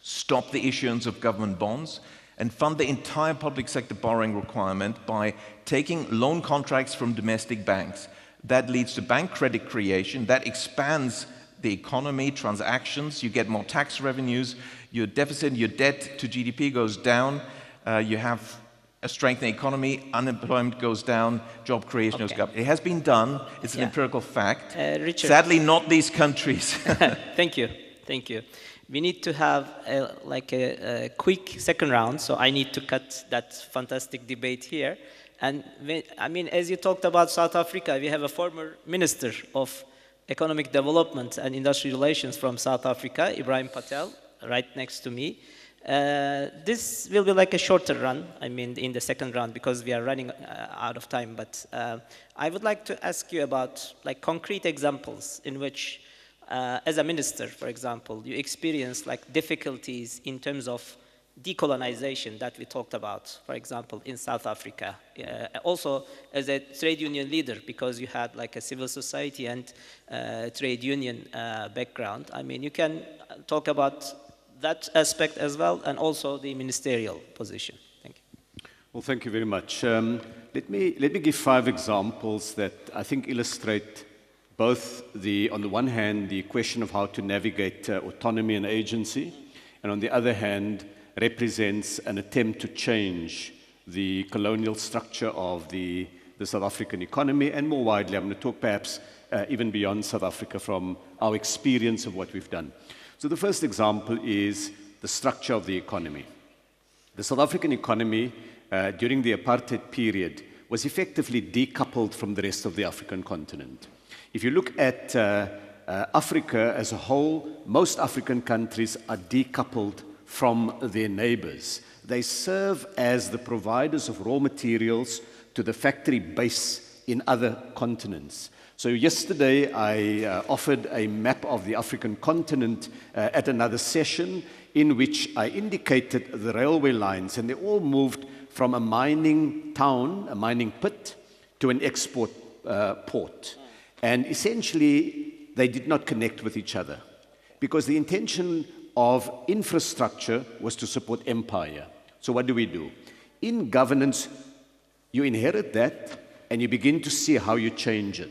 stop the issuance of government bonds and fund the entire public sector borrowing requirement by taking loan contracts from domestic banks. That leads to bank credit creation. That expands the economy, transactions, you get more tax revenues, your deficit, your debt to GDP goes down, you have a strengthening economy, unemployment goes down, job creation goes up. It has been done, it's an empirical fact. Richard. Sadly, not these countries. Thank you. We need to have a quick second round, so I need to cut that fantastic debate here. And as you talked about South Africa, we have a former minister of Economic Development and Industrial Relations from South Africa, Ebrahim Patel, right next to me. This will be like a shorter run, in the second round, because we are running out of time. But I would like to ask you about concrete examples in which, as a minister, for example, you experience difficulties in terms of decolonization that we talked about, for example, in South Africa. Also, as a trade union leader, because you had a civil society and trade union background. You can talk about that aspect as well, and also the ministerial position. Thank you. Well, thank you very much. Let me give 5 examples that I think illustrate both on the one hand, the question of how to navigate autonomy and agency, and on the other hand, represents an attempt to change the colonial structure of the South African economy, and more widely, I'm going to talk perhaps even beyond South Africa from our experience of what we've done. So the first example is the structure of the economy. The South African economy during the apartheid period was effectively decoupled from the rest of the African continent. If you look at Africa as a whole, most African countries are decoupled from their neighbors. They serve as the providers of raw materials to the factory base in other continents. So yesterday I offered a map of the African continent at another session in which I indicated the railway lines, and they all moved from a mining town, a mining pit, to an export port. And essentially they did not connect with each other because the intention of infrastructure was to support empire. So what do? In governance, you inherit that and you begin to see how you change it.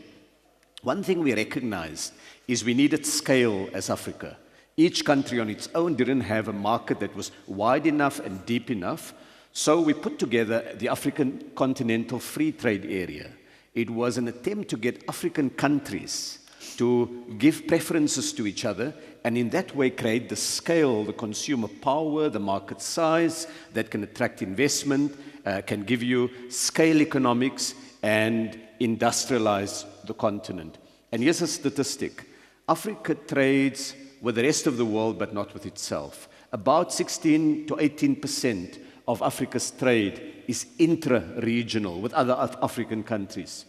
One thing we recognized is we needed scale as Africa. Each country on its own didn't have a market that was wide enough and deep enough. So we put together the African Continental Free Trade Area. It was an attempt to get African countries to give preferences to each other, and in that way create the scale, the consumer power, the market size that can attract investment, can give you scale economics and industrialize the continent. And here's a statistic. Africa trades with the rest of the world, but not with itself. About 16 to 18% of Africa's trade is intra-regional with other African countries.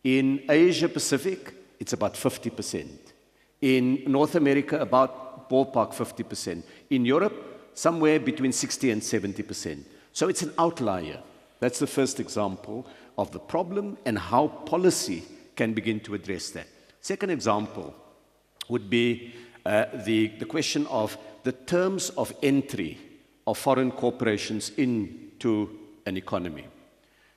In Asia Pacific, it's about 50%. In North America, about ballpark 50%. In Europe, somewhere between 60 and 70%. So it's an outlier. That's the first example of the problem and how policy can begin to address that. Second example would be the question of the terms of entry of foreign corporations into an economy.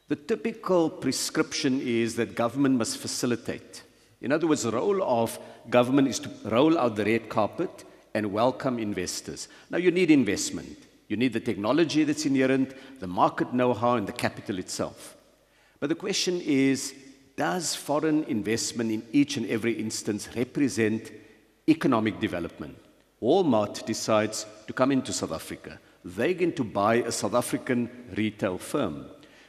The typical prescription is that government must facilitate. In other words, the role of government is to roll out the red carpet and welcome investors. Now, you need investment. You need the technology that's inherent, the market know-how, and the capital itself. But the question is, does foreign investment in each and every instance represent economic development? Walmart decides to come into South Africa. They're going to buy a South African retail firm.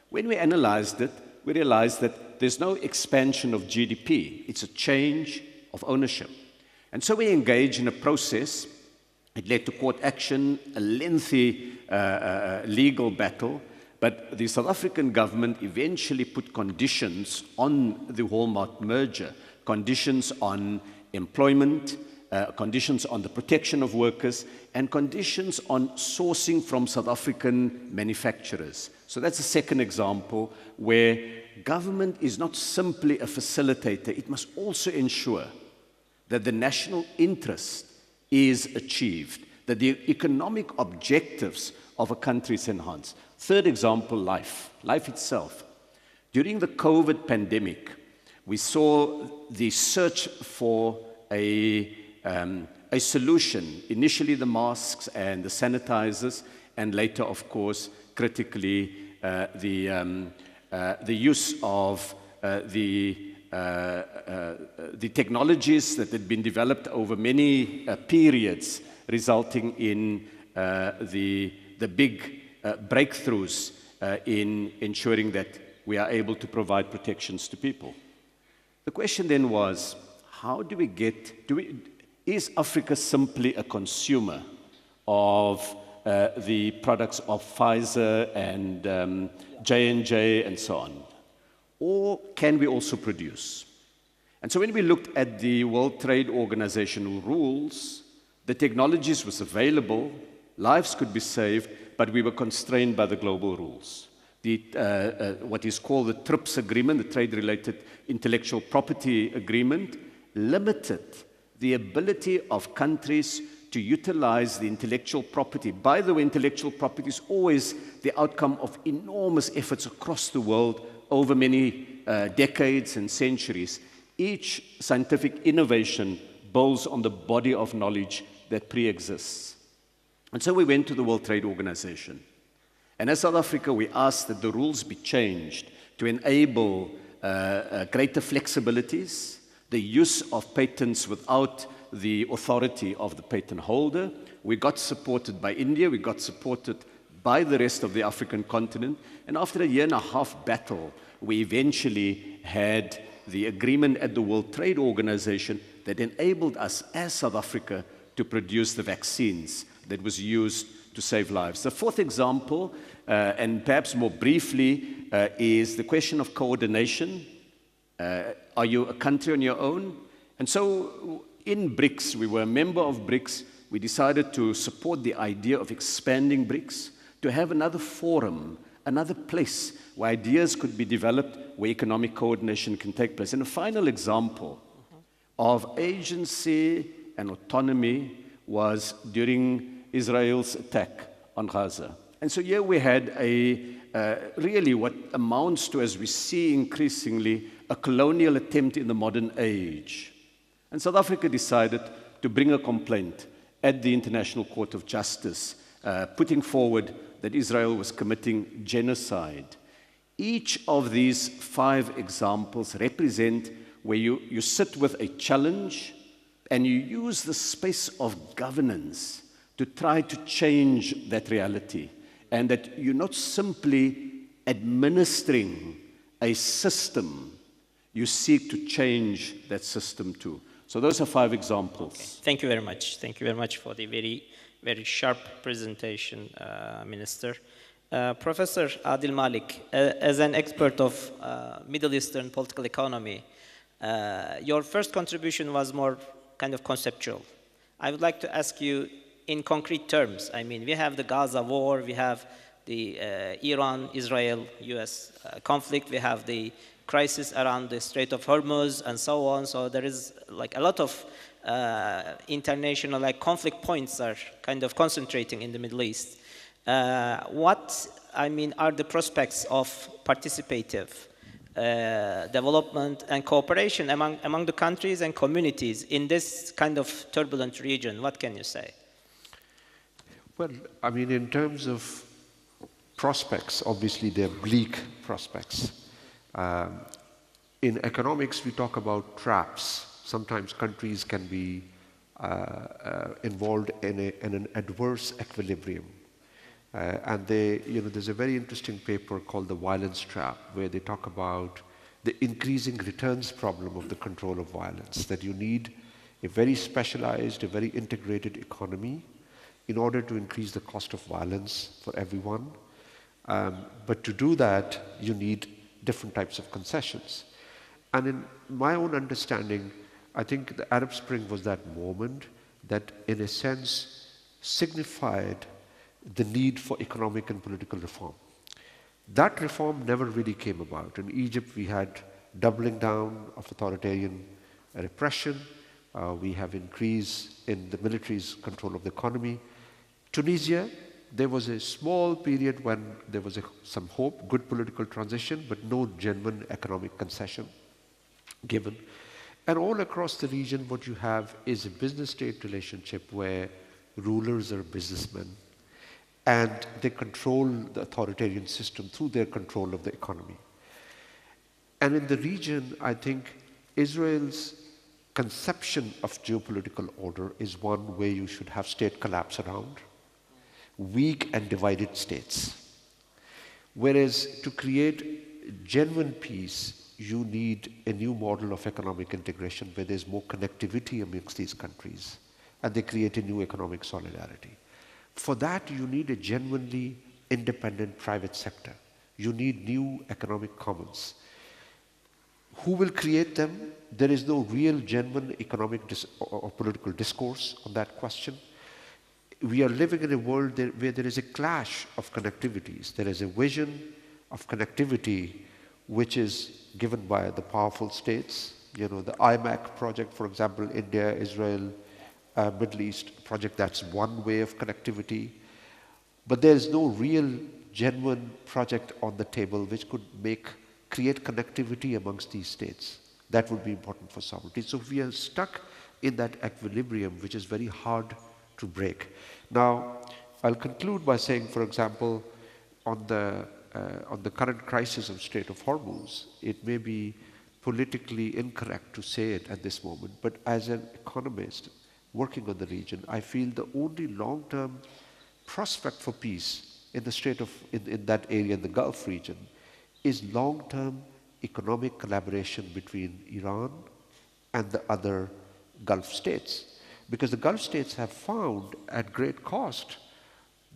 When we analyzed it, we realized that there's no expansion of GDP. It's a change of ownership. And so we engage in a process. It led to court action, a lengthy legal battle, but the South African government eventually put conditions on the Walmart merger, conditions on employment, conditions on the protection of workers, and conditions on sourcing from South African manufacturers. So that's a second example where government is not simply a facilitator. It must also ensure that the national interest is achieved, that the economic objectives of a country is enhanced. Third example, life itself. During the COVID pandemic, we saw the search for a solution, initially the masks and the sanitizers, and later, of course, critically, the use of the technologies that had been developed over many periods, resulting in the big breakthroughs in ensuring that we are able to provide protections to people. The question then was, how do we get, is Africa simply a consumer of the products of Pfizer and J&J and so on? Or can we also produce? And so when we looked at the World Trade Organization rules, the technologies was available, lives could be saved, but we were constrained by the global rules. What is called the TRIPS agreement, the Trade-Related Intellectual Property Agreement, limited the ability of countries to utilize the intellectual property. By the way, intellectual property is always the outcome of enormous efforts across the world over many decades and centuries. Each scientific innovation builds on the body of knowledge that pre-exists. And so we went to the World Trade Organization. And as South Africa, we asked that the rules be changed to enable greater flexibilities, the use of patents without the authority of the patent holder. We got supported by India, we got supported by the rest of the African continent, and after a year and a half battle, we eventually had the agreement at the World Trade Organization that enabled us as South Africa to produce the vaccines that was used to save lives. The fourth example, and perhaps more briefly, is the question of coordination. Are you a country on your own? And so in BRICS, we were a member of BRICS, we decided to support the idea of expanding BRICS, to have another forum, another place where ideas could be developed, where economic coordination can take place. And a final example of agency and autonomy was during Israel's attack on Gaza. And so here we had really what amounts to, as we see increasingly, a colonial attempt in the modern age. And South Africa decided to bring a complaint at the International Court of Justice, putting forward that Israel was committing genocide. Each of these 5 examples represent where you sit with a challenge and you use the space of governance to try to change that reality, and that you're not simply administering a system, you seek to change that system too. So those are 5 examples. Okay. Thank you very much. Thank you very much for the very, very sharp presentation, Minister. Professor Adeel Malik, as an expert of Middle Eastern political economy, your first contribution was more kind of conceptual. I would like to ask you in concrete terms. I mean, we have the Gaza war, we have the Iran-Israel-US conflict, we have the crisis around the Strait of Hormuz and so on. So there is like a lot of international conflict points are kind of concentrating in the Middle East. What, I mean, are the prospects of participative development and cooperation among the countries and communities in this kind of turbulent region? What can you say? Well, I mean, in terms of prospects, obviously they're bleak prospects. In economics, we talk about traps. Sometimes countries can be involved in an adverse equilibrium. And there's a very interesting paper called The Violence Trap, where they talk about the increasing returns problem of the control of violence, that you need a very specialized, a very integrated economy in order to increase the cost of violence for everyone. But to do that, you need different types of concessions. And in my own understanding, I think the Arab Spring was that moment that, in a sense, signified the need for economic and political reform. That reform never really came about. In Egypt, we had doubling down of authoritarian repression. We have increase in the military's control of the economy. Tunisia, there was a small period when there was some hope, good political transition, but no genuine economic concession given. And all across the region, what you have is a business-state relationship where rulers are businessmen, and they control the authoritarian system through their control of the economy. And in the region, I think Israel's conception of geopolitical order is one where you should have state collapse around, weak and divided states. Whereas to create genuine peace, you need a new model of economic integration where there's more connectivity amongst these countries, and they create a new economic solidarity. For that, you need a genuinely independent private sector. You need new economic commons. Who will create them? There is no real, genuine economic or political discourse on that question. We are living in a world where there is a clash of connectivities. There is a vision of connectivity which is given by the powerful states. The IMAC project, for example, India, Israel, Middle East project, that's one way of connectivity. But there is no real, genuine project on the table which could create connectivity amongst these states. That would be important for sovereignty. So we are stuck in that equilibrium, which is very hard to break. Now, I'll conclude by saying, for example, on the current crisis of Strait of Hormuz, it may be politically incorrect to say it at this moment, but as an economist working on the region, I feel the only long-term prospect for peace in the in that area, in the Gulf region, is long-term economic collaboration between Iran and the other Gulf states. Because the Gulf states have found at great cost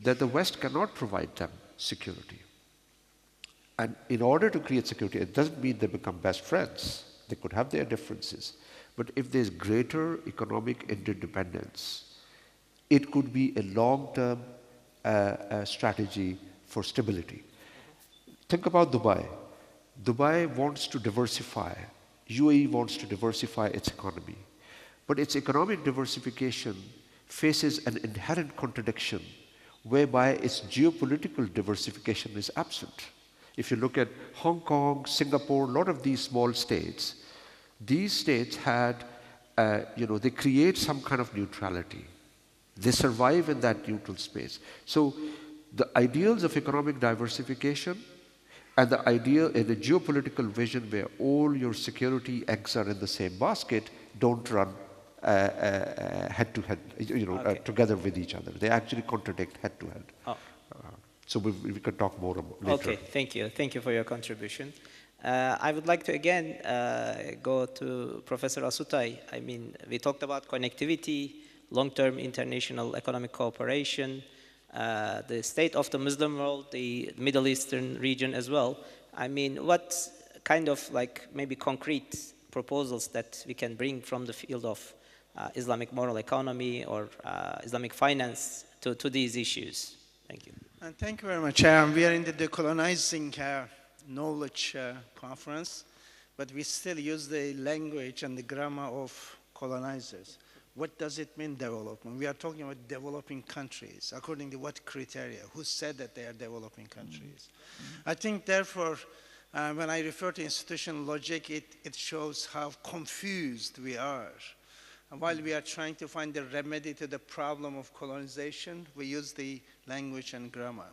that the West cannot provide them security. And in order to create security, it doesn't mean they become best friends. They could have their differences. But if there's greater economic interdependence, it could be a long-term strategy for stability. Think about Dubai. Dubai wants to diversify. UAE wants to diversify its economy. But its economic diversification faces an inherent contradiction whereby its geopolitical diversification is absent. If you look at Hong Kong, Singapore, a lot of these small states, these states had, they create some kind of neutrality. They survive in that neutral space. So the ideals of economic diversification and the idea in a geopolitical vision where all your security eggs are in the same basket don't run head to head, together with each other. They actually contradict head to head. Oh. So we can talk more later. Okay, thank you. Thank you for your contribution. I would like to again go to Professor Asutay. I mean, we talked about connectivity, long-term international economic cooperation, the state of the Muslim world, the Middle Eastern region as well. I mean, what kind of like maybe concrete proposals that we can bring from the field of Islamic moral economy or Islamic finance to these issues? Thank you. And thank you very much. We are in the decolonizing knowledge conference, but we still use the language and the grammar of colonizers. What does it mean, development? We are talking about developing countries. According to what criteria? Who said that they are developing countries? I think, therefore, when I refer to institutional logic, it shows how confused we are. And while we are trying to find the remedy to the problem of colonization, we use the language and grammar.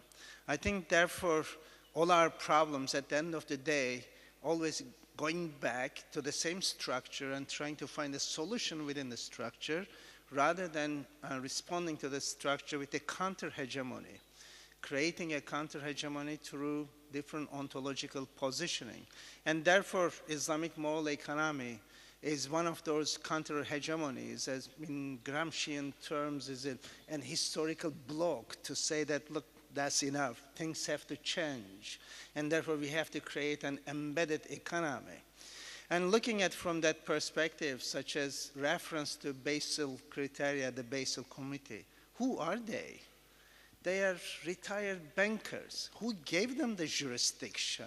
I think, therefore, all our problems at the end of the day always going back to the same structure and trying to find a solution within the structure rather than responding to the structure with a counter-hegemony, creating a counter-hegemony through different ontological positioning. And therefore, Islamic moral economy is one of those counter-hegemonies, as in Gramscian terms, is an historical block to say that, look, that's enough. Things have to change. And therefore, we have to create an embedded economy. And looking at from that perspective, such as reference to Basel criteria, the Basel Committee, who are they? They are retired bankers. Who gave them the jurisdiction?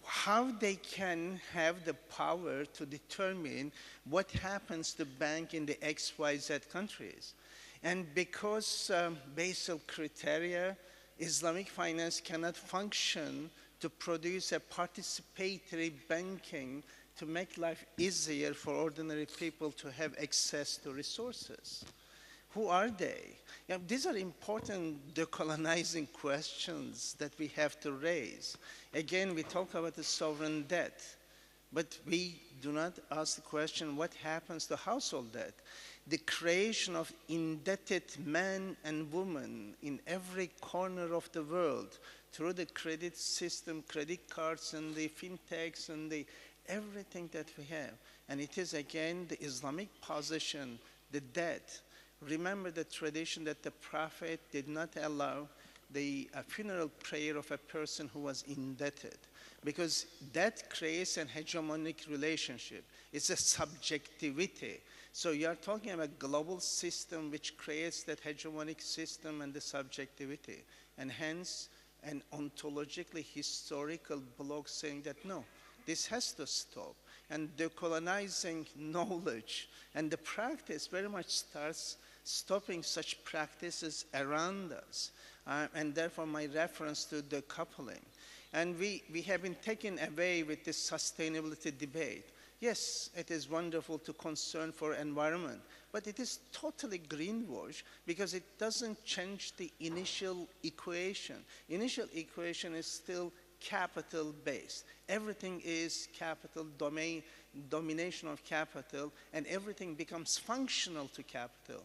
How they can have the power to determine what happens to bank in the XYZ countries. And because Basel criteria, Islamic finance cannot function to produce a participatory banking to make life easier for ordinary people to have access to resources. Who are they? These are important decolonizing questions that we have to raise. Again, we talk about the sovereign debt, but we do not ask the question, what happens to household debt? The creation of indebted men and women in every corner of the world through the credit system, credit cards, and the fintechs, and the everything that we have. And it is, again, the Islamic position, the debt. Remember the tradition that the Prophet did not allow the funeral prayer of a person who was indebted, because that creates an hegemonic relationship. It's a subjectivity. So you are talking about a global system which creates that hegemonic system and the subjectivity, and hence an ontologically historical block saying that no, this has to stop. And decolonizing knowledge and the practice very much starts stopping such practices around us. And therefore my reference to decoupling. And we have been taken away with this sustainability debate. Yes, it is wonderful to concern for environment, but it is totally greenwash because it doesn't change the initial equation. Initial equation is still capital-based. Everything is capital, domination of capital, and everything becomes functional to capital.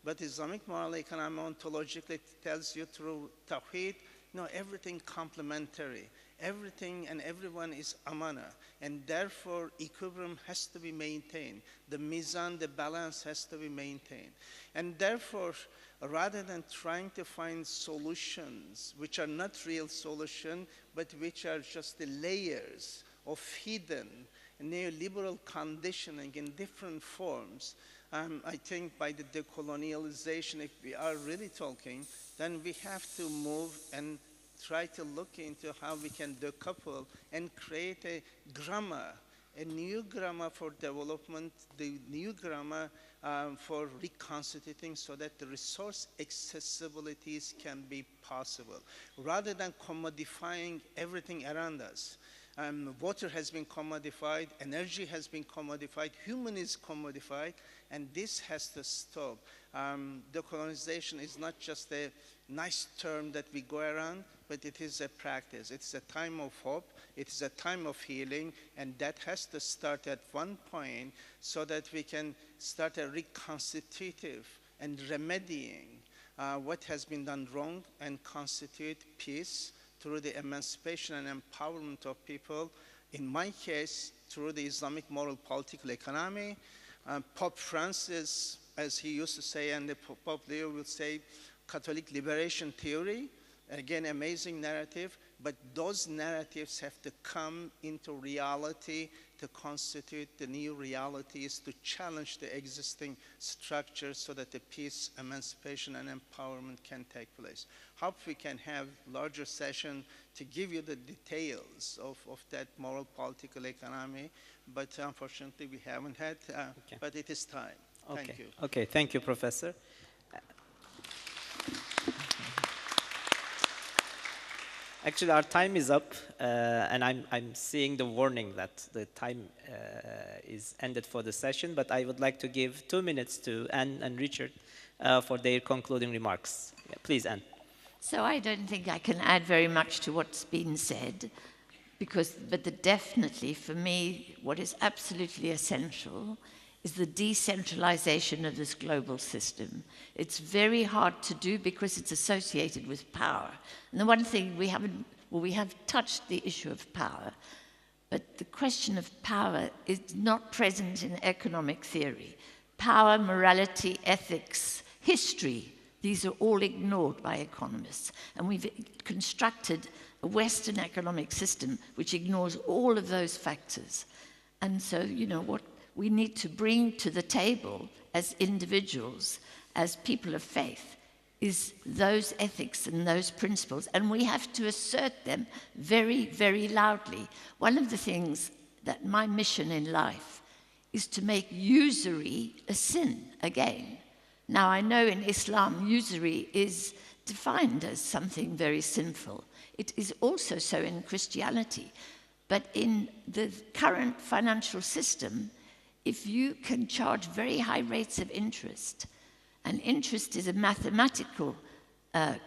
But Islamic moral economy ontologically tells you through Tawheed, no, everything complementary. Everything and everyone is amana, and therefore equilibrium has to be maintained. The mizan, the balance has to be maintained. And therefore, rather than trying to find solutions which are not real solutions, but which are just the layers of hidden neoliberal conditioning in different forms, I think by the decolonialization, if we are really talking, then we have to move and try to look into how we can decouple and create a grammar, a new grammar for development, the new grammar for reconstituting so that the resource accessibilities can be possible, rather than commodifying everything around us. Water has been commodified, energy has been commodified, human is commodified, and this has to stop. Decolonization is not just a nice term that we go around, but it is a practice. It's a time of hope, it is a time of healing, and that has to start at one point so that we can start a reconstitutive and remedying what has been done wrong and constitute peace through the emancipation and empowerment of people. In my case, through the Islamic moral political economy. Pope Francis, as he used to say, and the Pope Leo will say, Catholic liberation theory. Again, amazing narrative, but those narratives have to come into reality to constitute the new realities, to challenge the existing structures so that the peace, emancipation, and empowerment can take place. Hope we can have larger session to give you the details of that moral political economy, but unfortunately we haven't had, but it is time. Okay. Thank you. Okay, thank you, Professor. Actually, our time is up, and I'm seeing the warning that the time is ended for the session, but I would like to give 2 minutes to Anne and Richard for their concluding remarks. Yeah, please, Anne. So I don't think I can add very much to what's been said, but definitely for me, what is absolutely essential is the decentralization of this global system. It's very hard to do because it's associated with power. And the one thing we have touched the issue of power, but the question of power is not present in economic theory. Power, morality, ethics, history, these are all ignored by economists. And we've constructed a Western economic system which ignores all of those factors. And so, you know, what we need to bring to the table as individuals, as people of faith, is those ethics and those principles, and we have to assert them very, very loudly. One of the things that my mission in life is to make usury a sin again. Now, I know in Islam, usury is defined as something very sinful. It is also so in Christianity. But in the current financial system, if you can charge very high rates of interest, and interest is a mathematical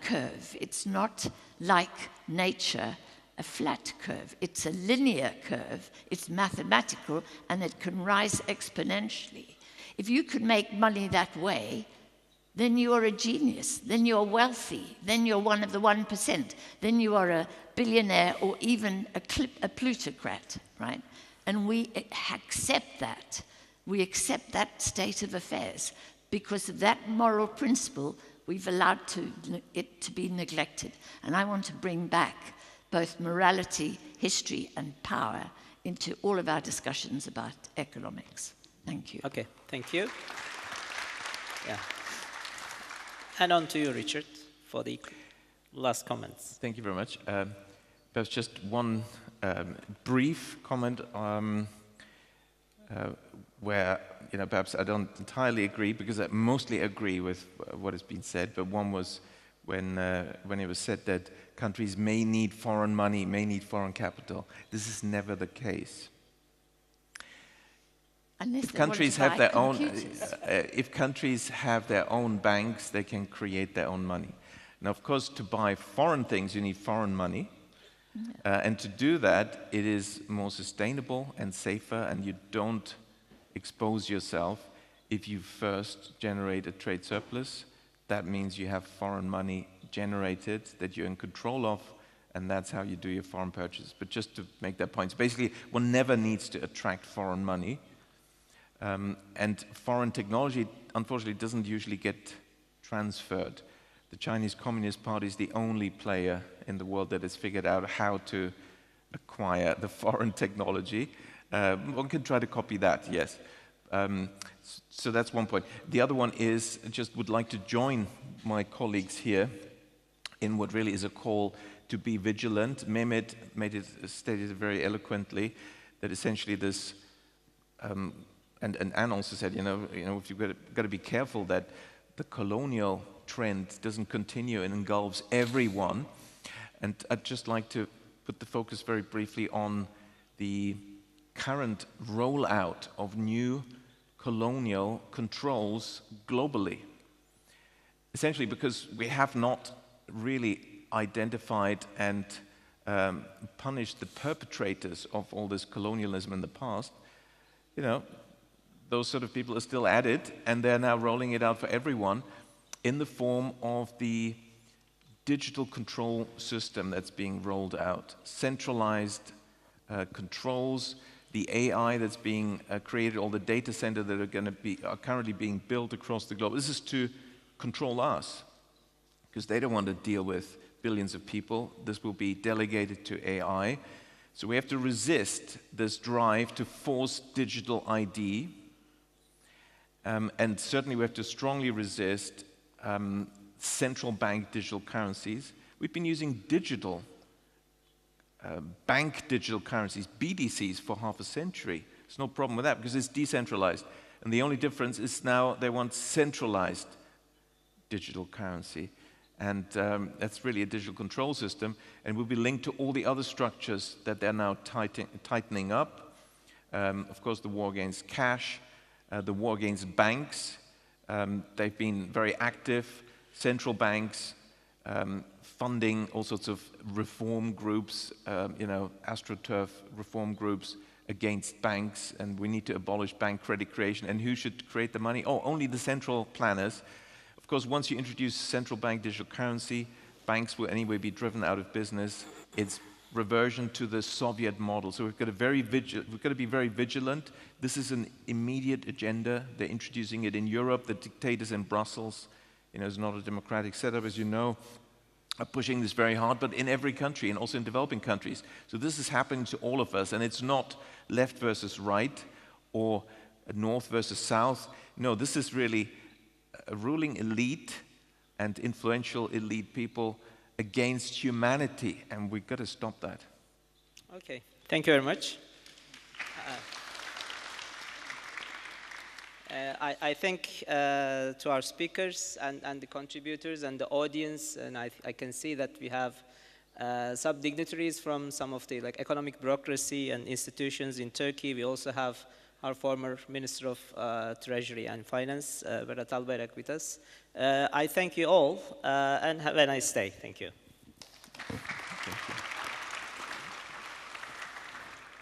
curve. It's not like nature, a flat curve. It's a linear curve. It's mathematical, and it can rise exponentially. If you can make money that way, then you are a genius. Then you're wealthy. Then you're one of the 1%. Then you are a billionaire or even a plutocrat, right? And we accept that. We accept that state of affairs. Because of that moral principle, we've allowed it to be neglected. And I want to bring back both morality, history, and power into all of our discussions about economics. Thank you. Okay, thank you. Yeah. And on to you, Richard, for the last comments. Thank you very much. Perhaps just one brief comment where, you know, perhaps I don't entirely agree, because I mostly agree with what has been said, but one was when it was said that countries may need foreign money, may need foreign capital. This is never the case. If countries have their own, if countries have their own banks, they can create their own money. Now, of course, to buy foreign things, you need foreign money. And to do that, it is more sustainable and safer, and you don't expose yourself if you first generate a trade surplus. That means you have foreign money generated that you're in control of, and that's how you do your foreign purchases. But just to make that point, so basically, one never needs to attract foreign money. And foreign technology, unfortunately, doesn't usually get transferred. The Chinese Communist Party is the only player in the world that has figured out how to acquire the foreign technology. One can try to copy that, yes. So that's one point. The other one is, I just would like to join my colleagues here in what really is a call to be vigilant. Mehmet stated it very eloquently, that essentially this, and Anne also said, you know, you've got to be careful that the colonial trend doesn't continue and engulfs everyone. And I'd just like to put the focus very briefly on the current rollout of new colonial controls globally. Essentially because we have not really identified and punished the perpetrators of all this colonialism in the past. You know, those sort of people are still at it, and they're now rolling it out for everyone in the form of the digital control system that's being rolled out. Centralized controls, the AI that's being created, all the data centers that are currently being built across the globe. This is to control us, because they don't want to deal with billions of people. This will be delegated to AI. So we have to resist this drive to force digital ID. And certainly we have to strongly resist central bank digital currencies. We've been using bank digital currencies, BDCs, for half a century. There's no problem with that because it's decentralized. And the only difference is now they want centralized digital currency. And that's really a digital control system, and will be linked to all the other structures that they're now tightening up. Of course, the war against cash, the war against banks. They've been very active. Central banks funding all sorts of reform groups, AstroTurf reform groups against banks, and we need to abolish bank credit creation. And who should create the money? Oh, only the central planners. Of course, once you introduce central bank digital currency, banks will anyway be driven out of business. It's reversion to the Soviet model. So we've got to be very vigilant. This is an immediate agenda. They're introducing it in Europe. The dictators in Brussels, it's not a democratic setup, as you know, are pushing this very hard, but in every country, and also in developing countries. So this is happening to all of us, and it's not left versus right or north versus south. No, this is really a ruling elite and influential elite people against humanity, and we've got to stop that. Okay, thank you very much. I think to our speakers and the contributors and the audience, and I can see that we have sub-dignitaries from some of the economic bureaucracy and institutions in Turkey. We also have our former Minister of Treasury and Finance, Berat Albayrak, with us. I thank you all, and have a nice day. Thank you. Thank you.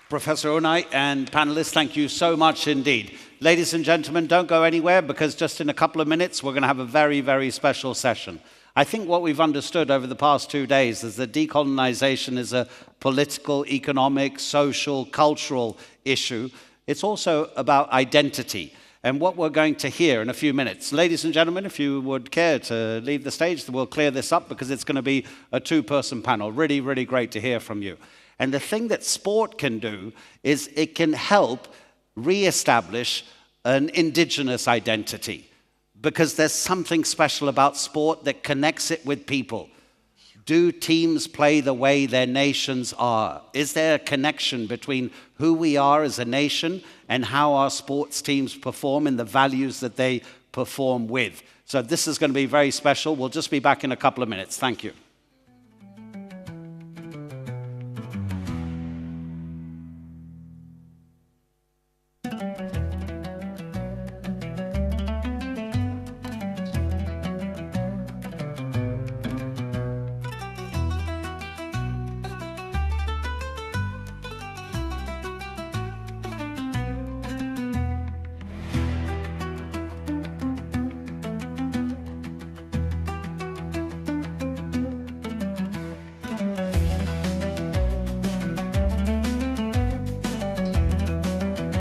Professor Ünay and panelists, thank you so much indeed. Ladies and gentlemen, don't go anywhere, because just in a couple of minutes, we're going to have a very, very special session. I think what we've understood over the past 2 days is that decolonization is a political, economic, social, cultural issue. It's also about identity. And what we're going to hear in a few minutes. Ladies and gentlemen, if you would care to leave the stage, we'll clear this up, because it's going to be a two-person panel. Really, really great to hear from you. And the thing that sport can do is it can help re-establish an indigenous identity, because there's something special about sport that connects it with people. Do teams play the way their nations are? Is there a connection between who we are as a nation and how our sports teams perform and the values that they perform with? So this is going to be very special. We'll just be back in a couple of minutes. Thank you.